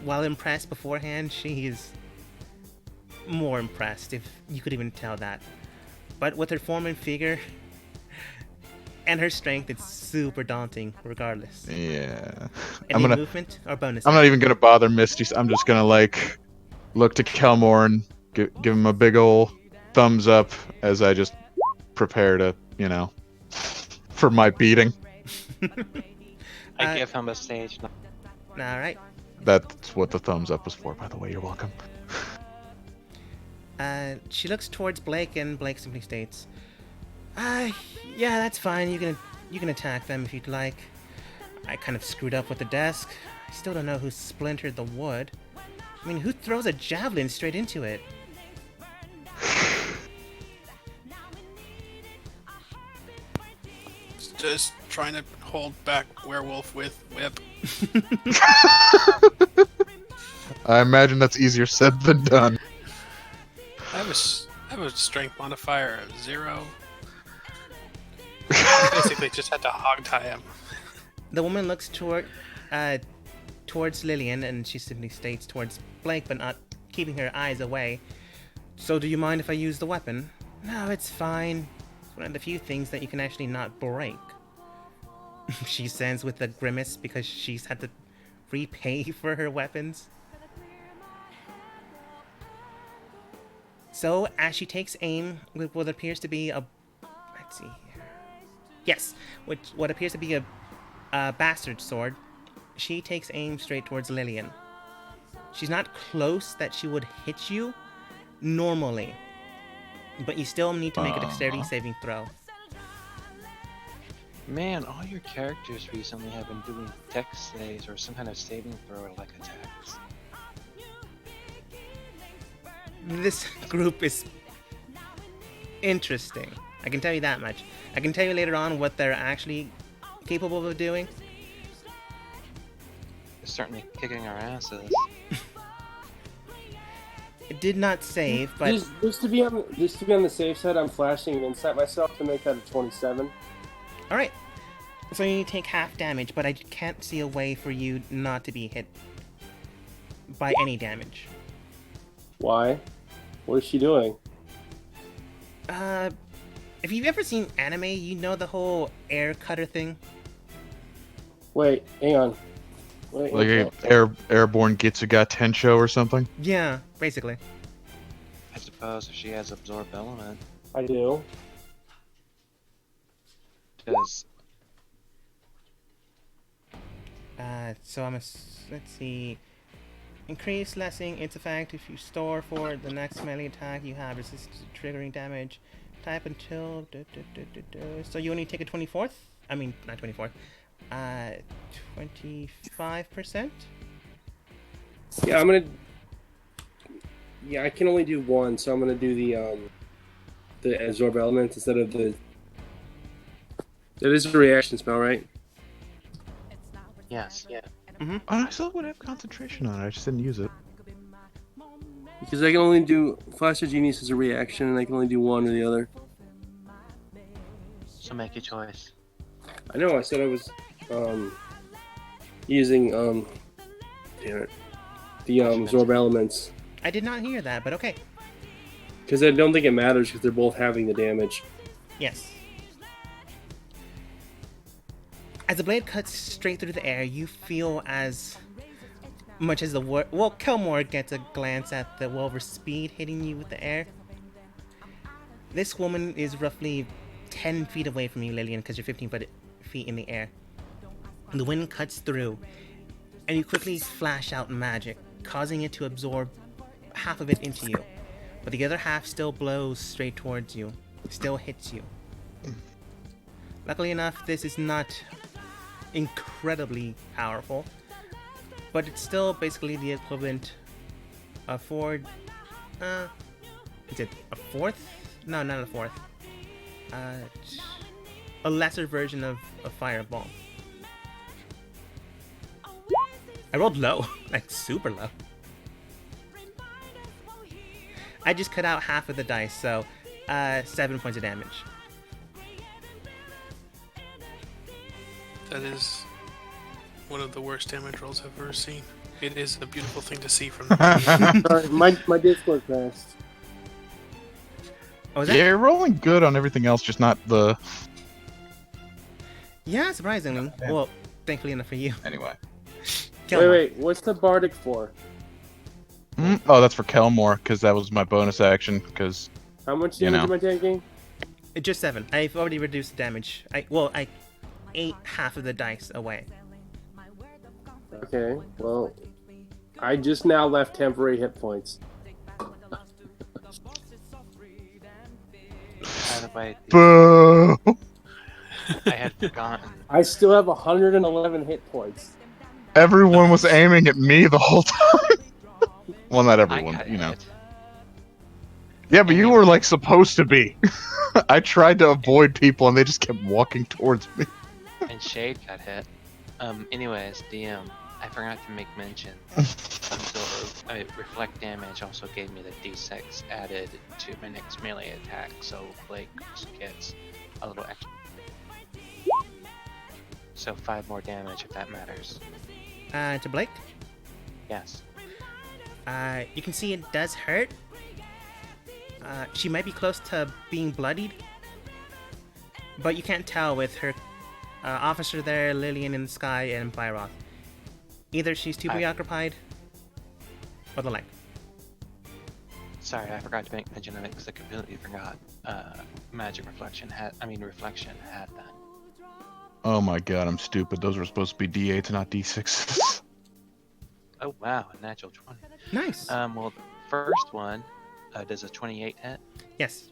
S2: While impressed beforehand, she is more impressed, if you could even tell that. But with her form and figure and her strength, it's super daunting regardless.
S3: Yeah.
S2: Any movement or bonus?
S3: I'm not even gonna bother Misty. I'm just gonna, like, look to Kelmore and give him a big ol' thumbs up as I just prepare to, you know, for my beating.
S4: I give him a stage.
S2: Alright.
S3: That's what the thumbs up was for, by the way. You're welcome.
S2: She looks towards Blake, and Blake simply states, yeah, that's fine. You can attack them if you'd like. I kind of screwed up with the desk. I still don't know who splintered the wood. I mean, who throws a javelin straight into it?
S5: Just trying to hold back werewolf with whip.
S3: I imagine that's easier said than done.
S5: I have a strength modifier of 0. Basically, just had to hog tie him.
S2: The woman looks towards Lillian, and she simply states towards Blake, but not keeping her eyes away. So do you mind if I use the weapon? No, it's fine. It's one of the few things that you can actually not break. She sends with a grimace because she's had to repay for her weapons. So, as she takes aim with what appears to be a... Let's see here. Yes, what appears to be a bastard sword, she takes aim straight towards Lillian. She's not close that she would hit you normally, but you still need to make a dexterity saving throw.
S4: Man, all your characters recently have been doing dex saves or some kind of saving throw like attacks.
S2: This group is interesting. I can tell you that much. I can tell you later on what they're actually capable of doing.
S4: They're certainly kicking our asses.
S2: It did not save, but
S1: Just to be on the safe side, I'm flashing an insight myself to make that a 27.
S2: all right. So you take half damage, but I can't see a way for you not to be hit by any damage.
S1: Why? What is she doing?
S2: If you've ever seen anime, you know the whole air cutter thing.
S1: Wait, hang on. Wait,
S3: Like
S1: hang
S3: a
S1: on.
S3: airborne Getsuga Tensho or something.
S2: Yeah, basically.
S4: I suppose if she has absorb element,
S1: I do.
S4: because
S2: So let's see. Increase lessing its effect if you store for the next melee attack you have resist to triggering damage. Type until so you only take a 24th? I mean not 24th. 25%?
S1: Yeah, I can only do one, so I'm gonna do the absorb element instead of the. That is a reaction spell, right?
S4: yes, yeah.
S3: Oh, I still would have concentration on it. I just didn't use it.
S1: Because I can only do Flash of Genius as a reaction, and I can only do one or the other.
S4: So make your choice.
S1: I know. I said I was using damn it, the absorb elements,
S2: I did not hear that, but okay.
S1: because I don't think it matters because they're both having the damage.
S2: Yes. As the blade cuts straight through the air, you feel as much as Kelmore gets a glance at the Wolver speed hitting you with the air. This woman is roughly 10 feet away from you, Lillian, because you're 15 feet in the air. The wind cuts through, and you quickly flash out magic, causing it to absorb half of it into you. But the other half still blows straight towards you, still hits you. Luckily enough, this is not incredibly powerful, but it's still basically the equivalent of is it a fourth? No, not a fourth. A lesser version of a fireball. I rolled low, like super low. I just cut out half of the dice, so 7 points of damage.
S5: That is one of the worst damage rolls I've ever seen. It is a beautiful thing to see from them.
S1: Sorry, my Discord crashed.
S2: Oh, is
S3: Yeah,
S2: that?
S3: you're rolling good on everything else, just not the.
S2: Yeah, surprisingly. Well, thankfully enough for you.
S3: Anyway.
S1: Wait, what's the bardic for?
S3: Oh, that's for Kelmore, because that was my bonus action. Because
S1: How much
S3: You
S1: damage
S3: know.
S1: am I taking?
S2: Just 7. I've already reduced the damage. I ate half of the dice away.
S1: Okay, well, I just now left temporary hit points.
S4: wait.
S3: Boo!
S4: I had forgotten.
S1: I still have 111 hit points.
S3: Everyone was aiming at me the whole time. Well, not
S4: I
S3: everyone,
S4: got
S3: you know.
S4: hit.
S3: Yeah, but you
S4: Anyway.
S3: were like supposed to be. I tried to avoid people and they just kept walking towards me.
S4: And Shade got hit. Anyways, DM, I forgot to make mention. Reflect damage also gave me the d6 added to my next melee attack, so Blake gets a little extra. So 5 more damage if that matters.
S2: To Blake,
S4: Yes.
S2: you can see it does hurt. She might be close to being bloodied, but you can't tell with her officer there, Lillian in the sky, and Byroth. Either she's too preoccupied, or the like.
S4: Sorry, I forgot to make mention of it because I completely forgot. Magic reflection had that.
S3: Oh my god, I'm stupid. Those were supposed to be D8s, not D6s.
S4: Oh wow, a natural 20.
S2: Nice.
S4: Well, the first one, does a 28 hit?
S2: Yes.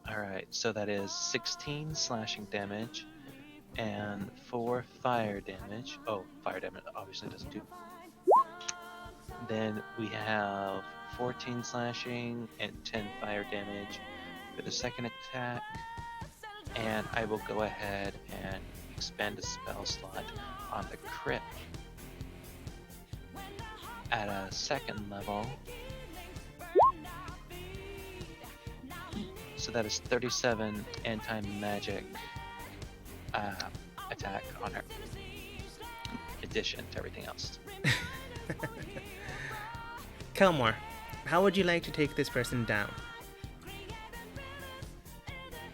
S4: Alright, so that is 16 slashing damage and 4 fire damage. Oh, fire damage obviously doesn't do. Then we have 14 slashing and 10 fire damage for the second attack. And I will go ahead and expend a spell slot on the crit. At a second level. So that is 37 anti-magic attack on her. Addition to everything else.
S2: Kelmore, how would you like to take this person down?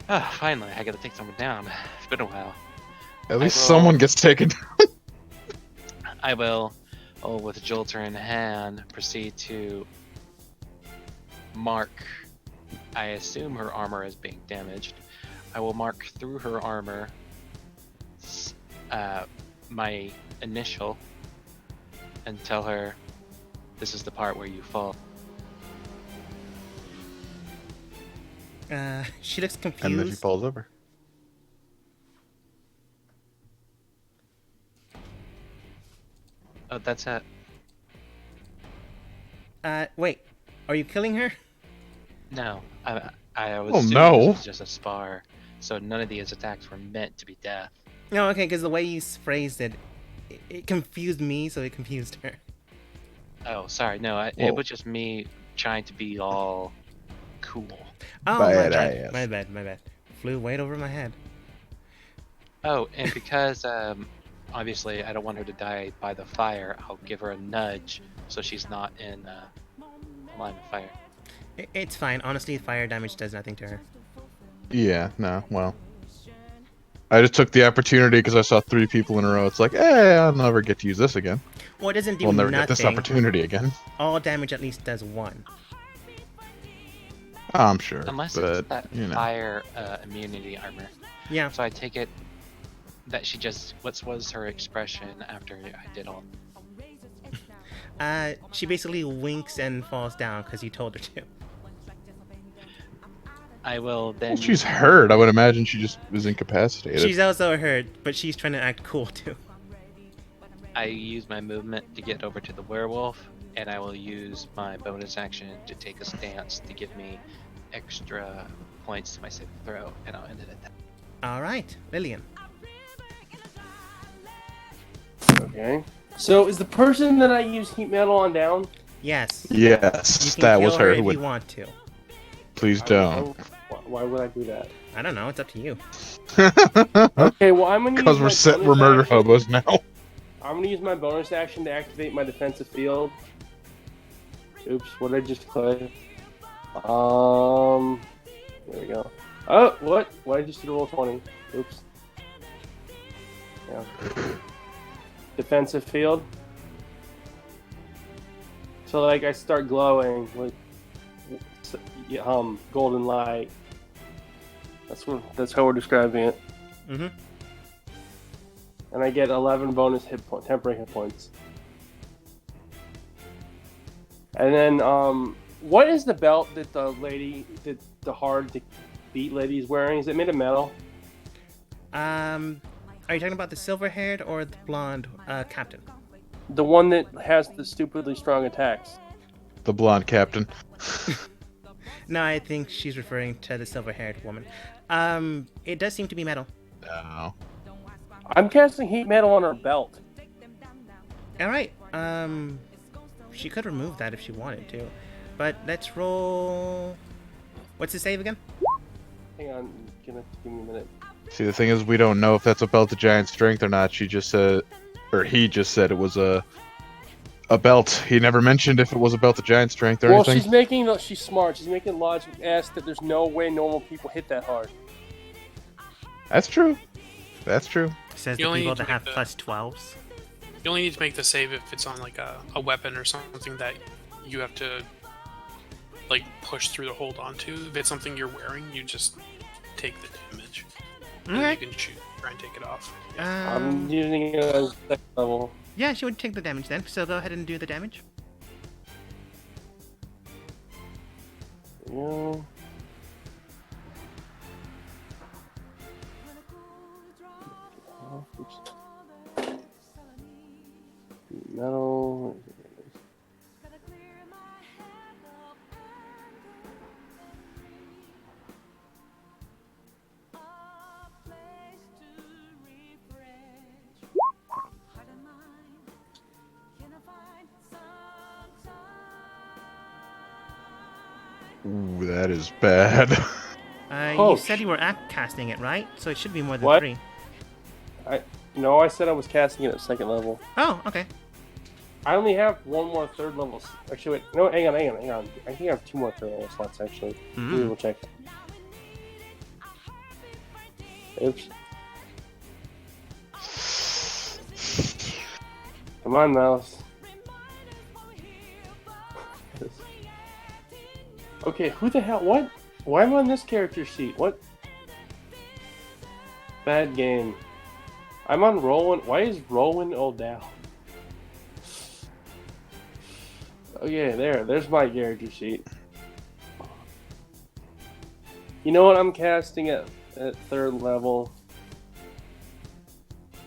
S4: Ah, finally, I gotta take someone down. It's been a while.
S3: At least
S4: will-
S3: someone gets taken.
S4: I will, with Jolter in hand, proceed to mark. I assume her armor is being damaged. I will mark through her armor my initial and tell her this is the part where you fall.
S2: She looks
S3: And then she
S2: confused.
S3: falls over.
S4: Oh, that's it.
S2: Wait, are you killing her?
S4: No, I was
S3: Oh,
S4: assuming
S3: no.
S4: this was just a spar, so none of these attacks were meant to be death.
S2: No, okay, because the way you phrased it, it confused me, so it confused her.
S4: Oh, sorry, no,
S3: Whoa.
S4: it was just me trying to be all cool.
S2: Oh,
S3: Bad
S2: my bad,
S3: ass.
S2: my bad, my bad. Flew right over my head.
S4: Oh, and because obviously I don't want her to die by the fire, I'll give her a nudge so she's not in line of fire.
S2: It's fine. Honestly, fire damage does nothing to her.
S3: Yeah, no, well. I just took the opportunity because I saw 3 people in a row. It's like, I'll never get to use this again.
S2: Well, it doesn't do
S3: We'll never
S2: nothing.
S3: get this opportunity again.
S2: All damage at least does 1.
S3: I'm sure,
S4: Unless
S3: but,
S4: it's that
S3: you know.
S4: fire immunity armor.
S2: Yeah.
S4: So I take it that she just, what was her expression after I did all?
S2: She basically winks and falls down because you told her to.
S4: I will then.
S3: Well, she's hurt. I would imagine she just is incapacitated.
S2: She's also hurt, but she's trying to act cool too.
S4: I use my movement to get over to the werewolf, and I will use my bonus action to take a stance to give me extra points to my saving throw, and I'll end it at that.
S2: All right, Lillian.
S1: Okay. So is the person that I use heat metal on down?
S2: Yes. You
S3: Yes,
S2: can
S3: that
S2: kill
S3: was her
S2: if
S3: who
S2: you
S3: would.
S2: want to.
S3: Please don't.
S1: Why would I do that?
S2: I don't know. It's up to you.
S1: Okay, well I'm gonna
S3: Because
S1: use my bonus
S3: we're murder
S1: action-
S3: hobos now.
S1: I'm gonna use my bonus action to activate my defensive field. Oops, what did I just click? There we go. Oh, what? What I just did a roll 20. Oops. Yeah. Defensive field. So like I start glowing with golden light. That's how we're describing it.
S2: Mm-hmm.
S1: And I get 11 bonus temporary hit points. And then, what is the belt that the lady, the hard beat lady's wearing? Is it made of metal?
S2: Are you talking about the silver-haired or the blonde captain?
S1: The one that has the stupidly strong attacks.
S3: The blonde captain.
S2: No, I think she's referring to the silver-haired woman. It does seem to be metal.
S3: No.
S1: I'm casting heat metal on her belt.
S2: All right. She could remove that if she wanted to, but let's roll. What's the save again?
S1: Hang on, give me a minute.
S3: See, the thing is, we don't know if that's a belt of giant strength or not. She just said, or he just said it was a belt. He never mentioned if it was a belt of giant strength or anything.
S1: She's smart. She's making logic ask that there's no way normal people hit that hard.
S3: That's true. That's true.
S2: Says
S5: You
S2: the
S5: only
S2: people
S5: need to
S2: that have
S5: make
S2: plus 12s.
S5: You only need to make the save if it's on like a weapon or something that you have to like push through to hold on to. If it's something you're wearing, you just take the damage. And then
S2: Alright.
S5: you can try and take it off.
S1: I'm using it as second level.
S2: Yeah, she would take the damage then. So go ahead and do the damage.
S1: Yeah. Metal.
S3: Ooh, that is bad.
S1: Oh,
S2: You said you were casting it, right? So it should be more than
S1: What?
S2: 3.
S1: No, I said I was casting it at second level.
S2: Oh, okay.
S1: I only have one more third level. Actually, wait. No, hang on. I think I have 2 more third level slots, actually.
S2: Mhm.
S1: We will check. Oops. Come on, mouse. Okay, who the hell? What? Why am I on this character sheet? What? Bad game. I'm on Rowan. Why is Rowan O'Dowd? Okay, there's my character sheet. You know what? I'm casting at third level.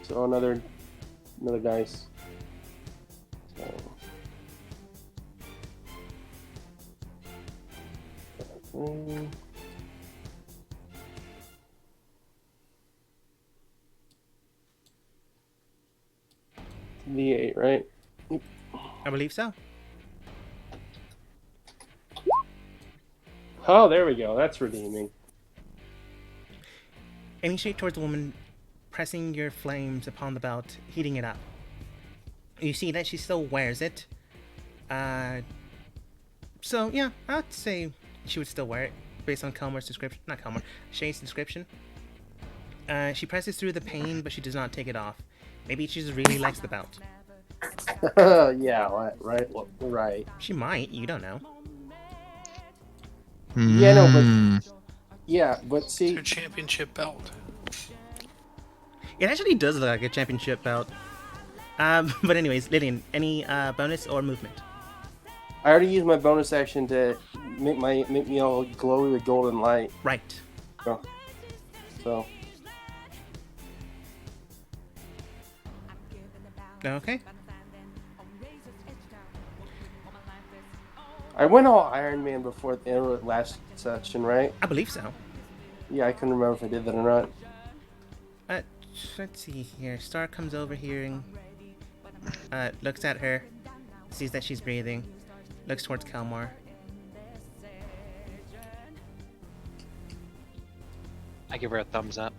S1: So another dice. So. V8, right?
S2: I believe so.
S1: Oh, there we go. That's redeeming.
S2: Aiming straight towards the woman, pressing your flames upon the belt, heating it up. You see that she still wears it. So yeah, I'd say she would still wear it based on Kelmar's description. Not Kelmar, Shane's description. She presses through the pain, but she does not take it off. Maybe she just really likes the belt.
S1: Yeah, right.
S2: She might, you don't know.
S1: Yeah, no, but-
S3: Hmm.
S1: Yeah, but
S5: It's
S1: see,
S5: your championship belt.
S2: It actually does look like a championship belt. But anyways, Lillian, any bonus or movement?
S1: I already used my bonus action to make me all glowy with golden light.
S2: Right.
S1: So
S2: Okay.
S1: I went all Iron Man before the end of the last session, right?
S2: I believe so.
S1: Yeah, I couldn't remember if I did that or not.
S2: Let's see here. Star comes over here and looks at her, sees that she's breathing, looks towards Kelmar.
S4: I give her a thumbs up.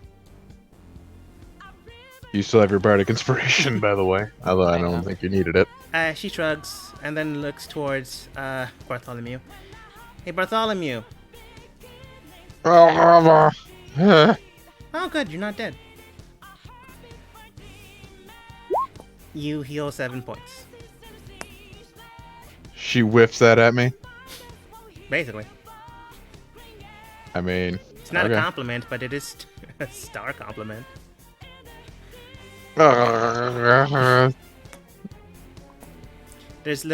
S3: You still have your bardic inspiration, by the way. Although I don't think you needed it.
S2: She shrugs and then looks towards Bartholomew. Hey, Bartholomew. Oh, good, you're not dead. You heal 7 points.
S3: She whiffs that at me.
S2: Basically.
S3: I mean,
S2: It's not
S3: okay.
S2: a compliment, but it is a star compliment. There's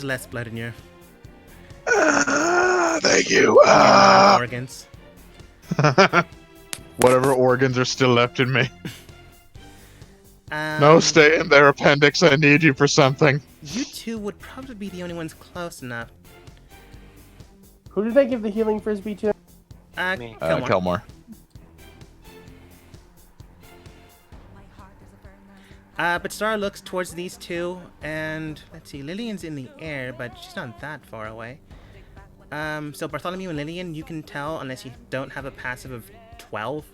S2: less blood in your
S3: Thank you.
S2: organs.
S3: Whatever organs are still left in me.
S2: Um,
S3: No, stay in there, appendix. I need you for something.
S2: You two would probably be the only ones close enough.
S1: Who did I give the healing frisbee to?
S4: Me.
S2: Kelmore.
S3: Kelmore.
S2: But Star looks towards these two, and let's see, Lillian's in the air, but she's not that far away. So Bartholomew and Lillian, you can tell unless you don't have a passive of 12.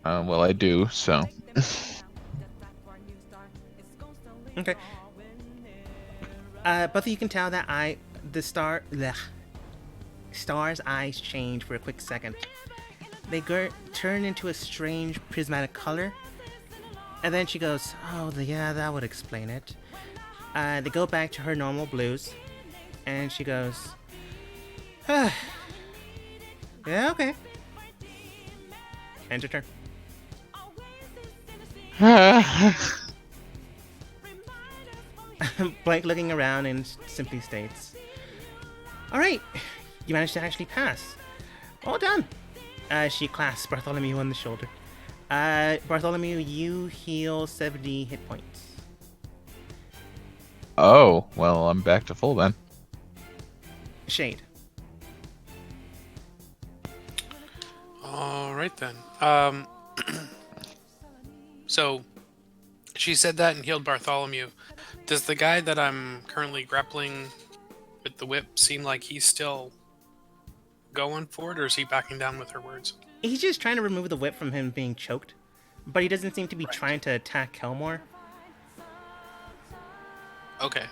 S3: Well, I do, so.
S2: Okay. Both of you can tell that Star's eyes change for a quick second. They turn into a strange prismatic color, and then she goes, "Oh, yeah, that would explain it." They go back to her normal blues, and she goes, "Yeah, okay." End your turn. Blake looking around and simply states, "Alright, you managed to actually pass. All done." She clasps Bartholomew on the shoulder. Bartholomew, you heal 70 hit points.
S3: Oh, well, I'm back to full then.
S2: Shade.
S5: All right then. So she said that and healed Bartholomew. Does the guy that I'm currently grappling with the whip seem like he's still going for it, or is he backing down with her words?
S2: He's just trying to remove the whip from him being choked, but he doesn't seem to be trying to attack Kelmore.
S5: Okay.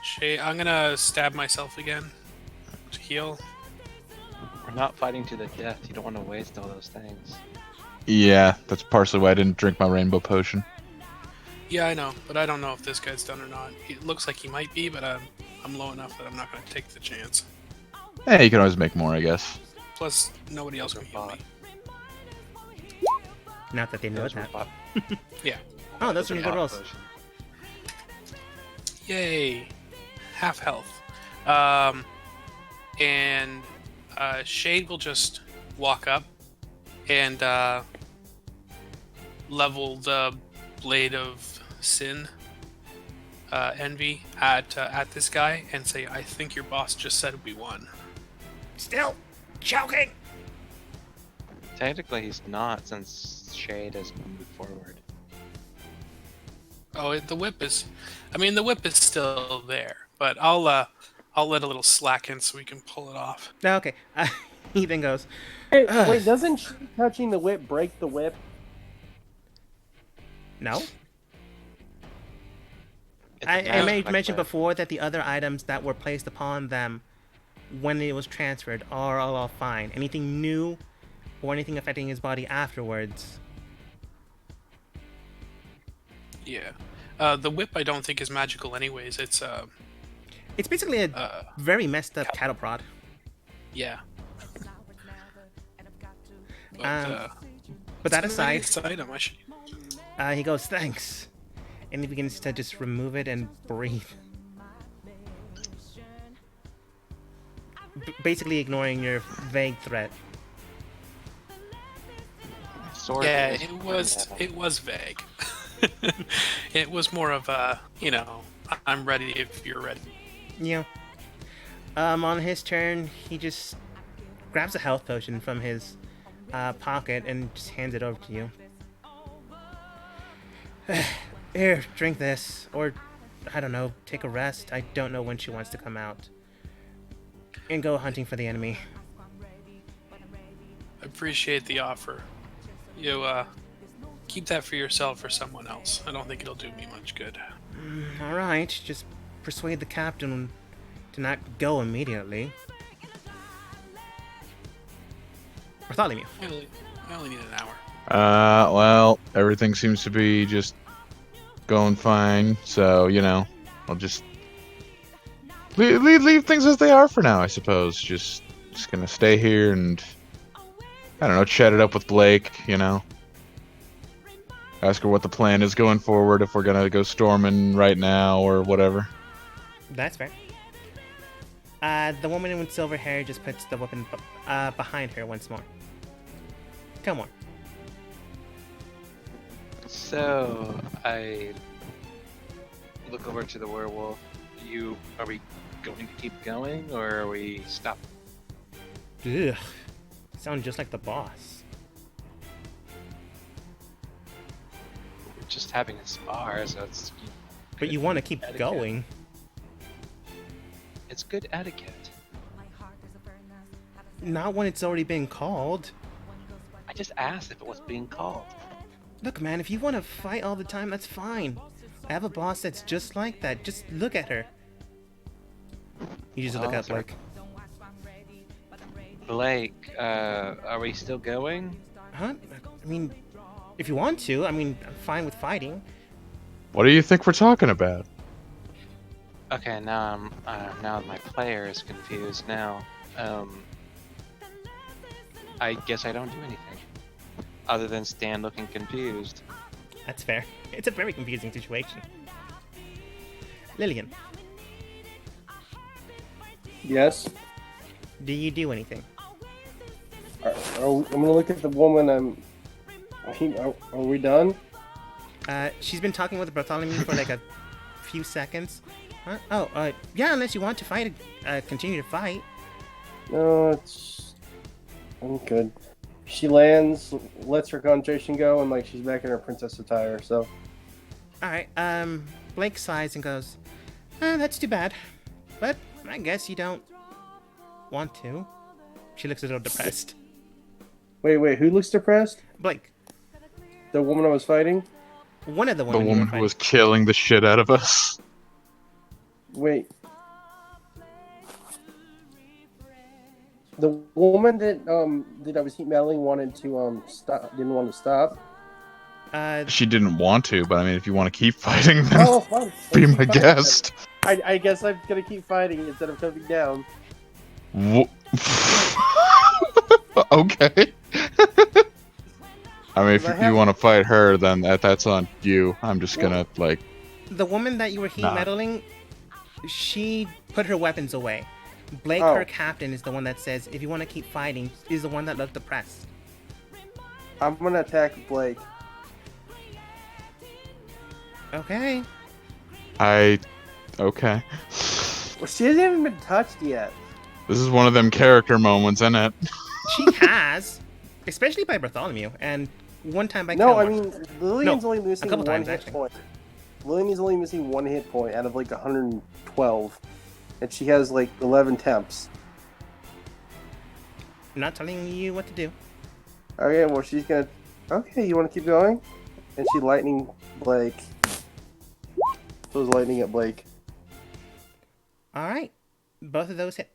S5: Shay, I'm gonna stab myself again to heal.
S4: We're not fighting to the death. You don't want to waste all those things.
S3: Yeah, that's partially why I didn't drink my rainbow potion.
S5: Yeah, I know, but I don't know if this guy's done or not. It looks like he might be, but I'm low enough that I'm not gonna take the chance.
S3: Hey, you can always make more, I guess.
S5: Plus, nobody else can heal me.
S2: Not that they know that.
S5: Yeah.
S2: Oh, those are good rolls.
S5: Yay! Half health. And Shade will just walk up and level the blade of sin, envy at this guy and say, "I think your boss just said we won."
S2: Still choking.
S4: Technically, he's not, since Shade has moved forward.
S5: Oh, the whip is. I mean, the whip is still there, but I'll let a little slack in so we can pull it off.
S2: Okay. He then goes,
S1: Hey, wait, doesn't touching the whip break the whip?
S2: "No."
S4: It's a
S2: I
S4: magic
S2: made
S4: like
S2: mention
S4: that.
S2: before that the other items that were placed upon them when it was transferred are all fine. Anything new or anything affecting his body afterwards.
S5: Yeah. The whip I don't think is magical anyways. It's
S2: It's basically a very messed up cattle prod.
S5: yeah. But,
S2: But that
S5: it's a really
S2: aside,
S5: nice item. I should.
S2: he goes, "Thanks." And he begins to just remove it and breathe. Basically ignoring your vague threat.
S4: Sword
S5: Yeah,
S4: is
S5: it was vague. It was more of a, I'm ready if you're ready.
S2: Yeah. On his turn, he just grabs a health potion from his pocket and just hands it over to you. Here, drink this. Or, I don't know, take a rest. I don't know when she wants to come out. And go hunting for the enemy.
S5: I appreciate the offer. You, keep that for yourself or someone else. I don't think it'll do me much good.
S2: Alright, just persuade the captain to not go immediately. Bartholomew.
S5: I only need an hour.
S3: Well, everything seems to be just going fine, so, I'll just leave things as they are for now, I suppose. Just gonna stay here and, I don't know, chat it up with Blake, I Ask her what the plan is going forward, if we're gonna go storming right now or whatever.
S2: That's fair. The woman with silver hair just puts the weapon behind her once more. Come on.
S4: So I look over to the werewolf. Are we going to keep going, or are we stop?
S2: Ugh. Sound just like the boss.
S4: We're just having a spar, so it's.
S2: But you want to keep
S4: etiquette.
S2: going.
S4: It's good etiquette.
S2: Not when it's already been called.
S4: I just asked if it was being called.
S2: Look, man, if you want to fight all the time, that's fine. I have a boss that's just like that. Just look at her. You just look
S4: Oh,
S2: at
S4: sorry.
S2: Blake.
S4: Blake, are we still going?
S2: Huh? I mean, if you want to, I mean, I'm fine with fighting.
S3: What do you think we're talking about?
S4: Okay, now my player is confused now. I guess I don't do anything other than stand looking confused.
S2: That's fair. It's a very confusing situation. Lillian,
S1: Yes.
S2: do you do anything?
S1: I'm gonna look at the woman. Are we done?
S2: She's been talking with Bartholomew for like a few seconds. Huh? Oh, yeah, unless you want to fight, continue to fight.
S1: No, I'm good. She lands, lets her concentration go, and like she's back in her princess attire. So
S2: Alright, Blake sighs and goes, that's too bad. But I guess you don't want to. She looks a little depressed.
S1: wait, who looks depressed?
S2: Blake,
S1: The woman I was fighting.
S2: one of the
S3: The
S2: women you were
S3: woman who
S2: fighting.
S3: was killing the shit out of us.
S1: Wait. The woman that I was heat meddling wanted to stop, didn't want to stop.
S3: She didn't want to, but I mean, if you want to keep fighting, then
S1: Oh, fine.
S3: be
S1: Let's
S3: my
S1: keep fighting
S3: guest.
S1: then. I guess I'm gonna keep fighting instead of coming down.
S3: Okay. I mean, if
S1: I
S3: you
S1: have-
S3: want to fight her, then that's on you. I'm just gonna like.
S2: The woman that you were heat
S3: Nah.
S2: meddling, she put her weapons away. Blake,
S1: Oh.
S2: her captain, is the one that says, if you want to keep fighting, is the one that looked depressed.
S1: I'm gonna attack Blake.
S2: Okay.
S3: Okay.
S1: Well, she hasn't even been touched yet.
S3: This is one of them character moments, isn't it?
S2: She has, especially by Bartholomew, and one time by
S1: No, I
S2: Kelmar.
S1: mean Lillian's
S2: No,
S1: only missing
S2: a couple
S1: one
S2: times,
S1: hit
S2: actually.
S1: point. Lillian is only missing one hit point out of like 112, and she has like 11 temps.
S2: Not telling you what to do.
S1: Okay, well she's gonna. Okay, you want to keep going? And she lightning Blake. Throws lightning at Blake.
S2: All right, both of those hit.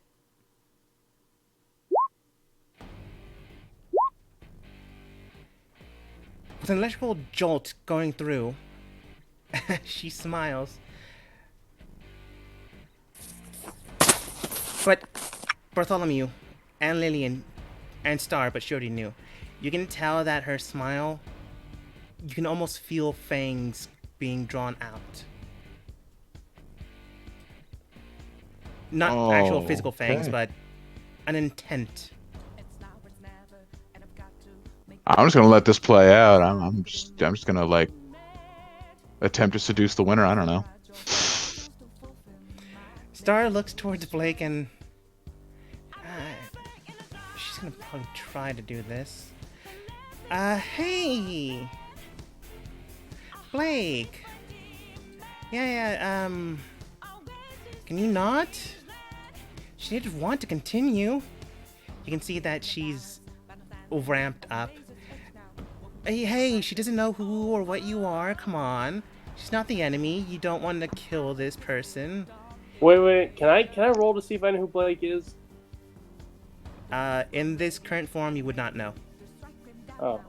S2: With an electrical jolt going through, she smiles. But Bartholomew and Lillian and Star, but she already knew. You can tell that her smile, you can almost feel fangs being drawn out. Not actual
S3: Oh,
S2: physical fangs,
S3: okay.
S2: but an intent.
S3: I'm just gonna let this play out. I'm just gonna like attempt to seduce the winner. I don't know.
S2: Star looks towards Blake and she's gonna probably try to do this. Hey, Blake. Yeah. Can you not? She didn't want to continue. You can see that she's ramped up. Hey, she doesn't know who or what you are. Come on. She's not the enemy. You don't want to kill this person.
S1: Wait. Can I roll to see if I know who Blake is?
S2: In this current form, you would not know.
S1: Oh.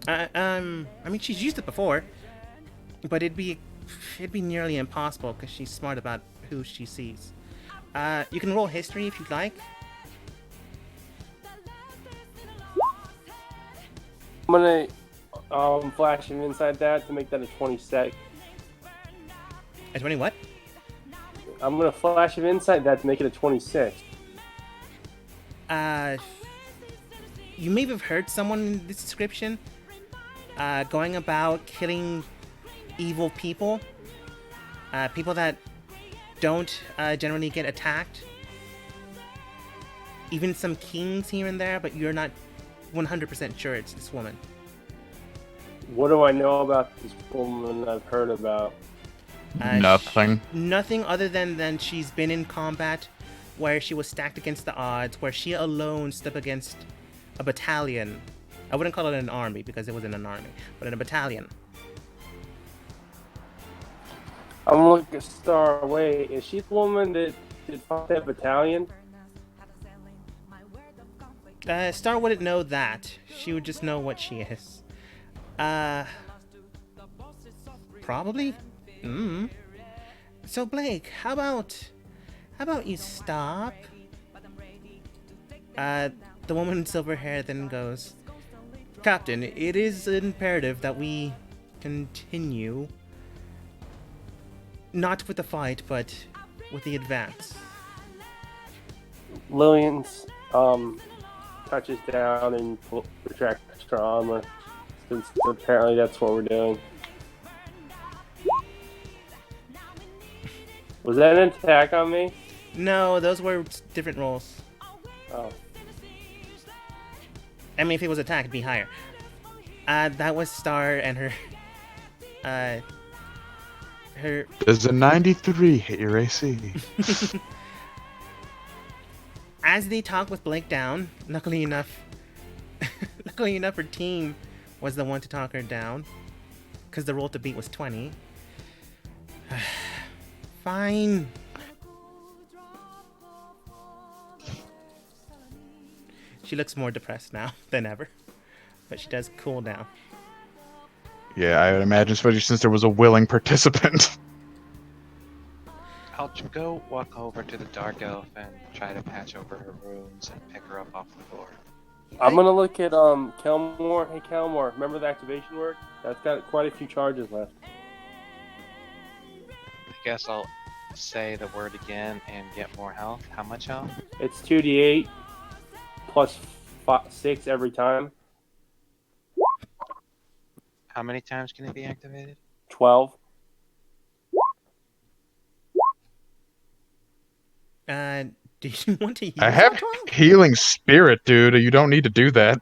S2: I mean, she's used it before, but it'd be nearly impossible because she's smart about who she sees. You can roll history if you'd like.
S1: I'm gonna Flash him inside that to make that a 20 sec.
S2: A 20 what?
S1: I'm gonna flash him inside that to make it a 26.
S2: You may have heard someone in this description going about killing evil people. People that don't generally get attacked. Even some kings here and there, but you're not 100% sure it's this woman.
S1: What do I know about this woman I've heard about?
S3: Nothing.
S2: Nothing other than she's been in combat where she was stacked against the odds, where she alone stood up against a battalion. I wouldn't call it an army because it wasn't an army, but in a battalion.
S1: I'm looking at Star. Wait, is she the woman that fought that battalion?
S2: Star wouldn't know that. She would just know what she is. Probably. So Blake, how about you stop? The woman in silver hair then goes, Captain, it is imperative that we continue. Not with the fight, but with the advance.
S1: Lillian's touches down and retracts her armor. Since apparently that's what we're doing. Was that an attack on me?
S2: No, those were different rolls.
S1: Oh.
S2: I mean, if it was attack, it'd be higher. That was Star and her
S3: Does a 93 hit your AC?
S2: as they talk with Blake down, luckily enough, her team was the one to talk her down, because the roll to beat was 20. Fine. She looks more depressed now than ever, but she does cool down.
S3: Yeah, I would imagine, especially since there was a willing participant.
S4: I'll go walk over to the Dark Elf and try to patch over her wounds and pick her up off the floor.
S1: I'm gonna look at Kelmore. Hey Kelmore, remember the activation word? That's got quite a few charges left.
S4: I guess I'll say the word again and get more health. How much health?
S1: It's 2d8 plus 6 every time.
S4: How many times can it be activated?
S1: 12.
S2: Do you want to use
S3: I have
S2: that 12?
S3: healing spirit, dude. You don't need to do that.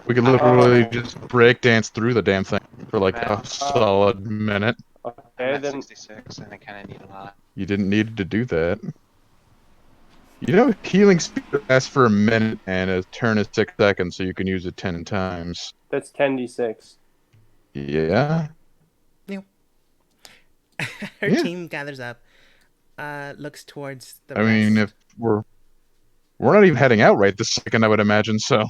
S3: We could literally just breakdance through the damn thing for like a solid minute.
S1: Okay,
S4: I'm at
S1: then
S4: 66 and I kind of need a lot.
S3: You didn't need to do that. You know, healing spirit lasts for a minute and a turn is 6 seconds, so you can use it 10 times.
S1: that's 10d6.
S3: Yeah.
S2: Her
S3: Yeah.
S2: team gathers up, looks towards the
S3: I mean,
S2: rest.
S3: if we're not even heading out right this second, I would imagine. So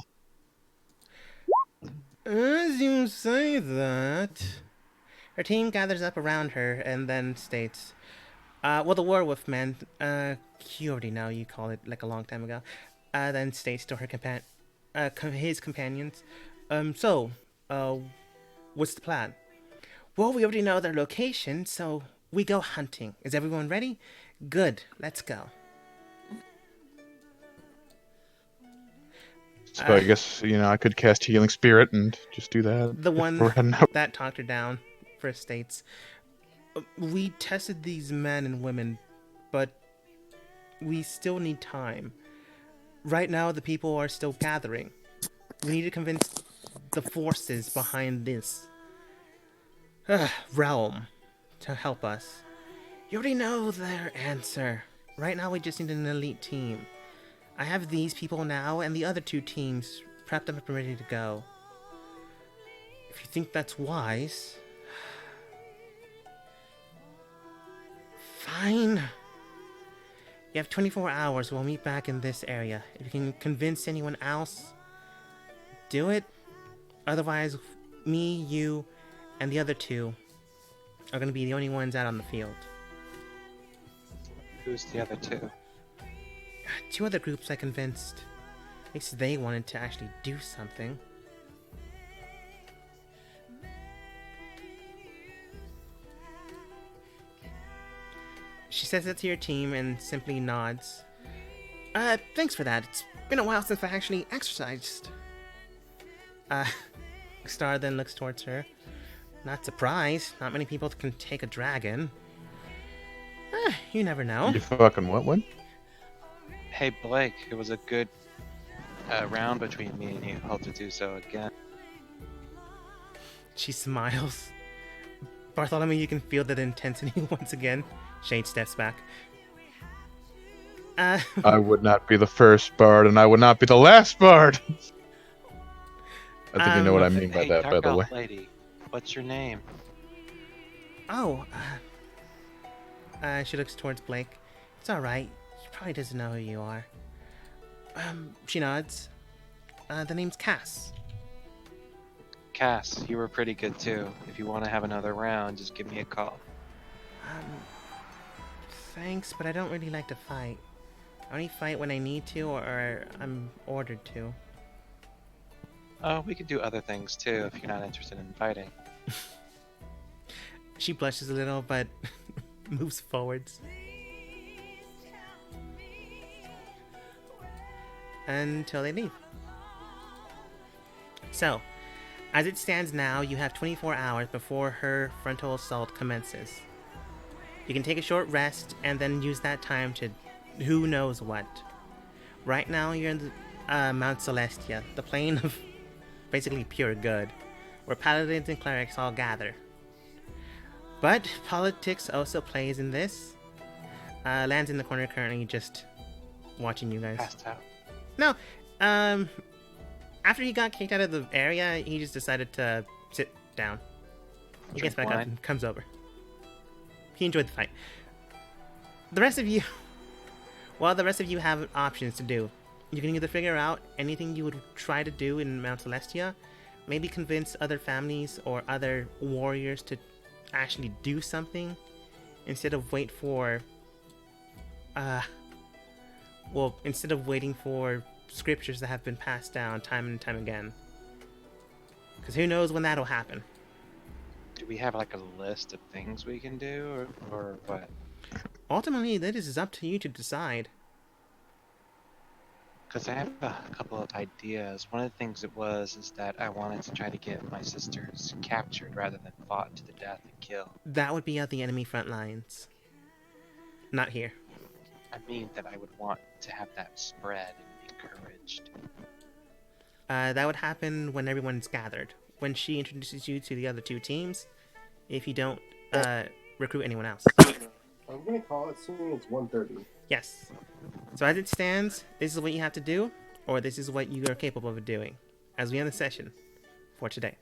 S2: As you say that, her team gathers up around her and then states, well, the werewolf man, you already know, you called it like a long time ago, then states to her his companions, what's the plan? Well, we already know their location, so we go hunting. Is everyone ready? Good, let's go.
S3: I guess I could cast healing spirit and just do that.
S2: The
S3: if
S2: one
S3: we're heading out.
S2: that talked her down first states, we tested these men and women, but we still need time. Right now, the people are still gathering. We need to convince the forces behind this realm to help us. You already know their answer. Right now, we just need an elite team. I have these people now and the other 2 teams prepped up and ready to go. If you think that's wise... Fine. You have 24 hours. We'll meet back in this area. If you can convince anyone else, do it. Otherwise, me, you, and the other 2 are going to be the only ones out on the field.
S4: Who's the other 2?
S2: 2 other groups I convinced. At least they wanted to actually do something. She says it to your team and simply nods. Thanks for that. It's been a while since I actually exercised. Star then looks towards her. Not surprised. Not many people can take a dragon. You never know.
S3: You fucking what one?
S4: Hey Blake, it was a good round between me and you. Hope to do so again.
S2: She smiles. Bartholomew, you can feel that intensity once again. Shade steps back.
S3: I would not be the first bard, and I would not be the last bard. I think you know what I mean by
S4: Hey,
S3: that, by
S4: Dark
S3: the way.
S4: Elf Lady, what's your name?
S2: Oh, she looks towards Blake. It's alright. He probably doesn't know who you are. She nods. The name's Cass.
S4: Cass, you were pretty good too. If you want to have another round, just give me a call.
S2: Thanks, but I don't really like to fight. I only fight when I need to or I'm ordered to.
S4: We could do other things too if you're not interested in fighting.
S2: She blushes a little, but moves forwards. Until they leave. So, as it stands now, you have 24 hours before her frontal assault commences. You can take a short rest and then use that time to who knows what. Right now, you're in the, Mount Celestia, the plane of basically pure good, where paladins and clerics all gather. But politics also plays in this. Lan's in the corner currently just watching you guys.
S4: Passed out.
S2: No, after he got kicked out of the area, he just decided to sit down. He gets back up
S4: wine.
S2: and comes over. He enjoyed the fight. The rest of you have options to do. You can either figure out anything you would try to do in Mount Celestia, maybe convince other families or other warriors to actually do something, instead of waiting for scriptures that have been passed down time and time again. Because who knows when that'll happen.
S4: Do we have like a list of things we can do, or what?
S2: Ultimately, that is up to you to decide.
S4: Because I have a couple of ideas. One of the things is that I wanted to try to get my sisters captured rather than fought to the death and killed.
S2: That would be at the enemy front lines. Not here.
S4: I mean that I would want to have that spread and encouraged.
S2: That would happen when everyone's gathered. When she introduces you to the other two teams, if you don't recruit anyone else.
S1: I'm gonna call it soon. It's 1:30.
S2: Yes. So as it stands, this is what you have to do, or this is what you are capable of doing, as we end the session for today.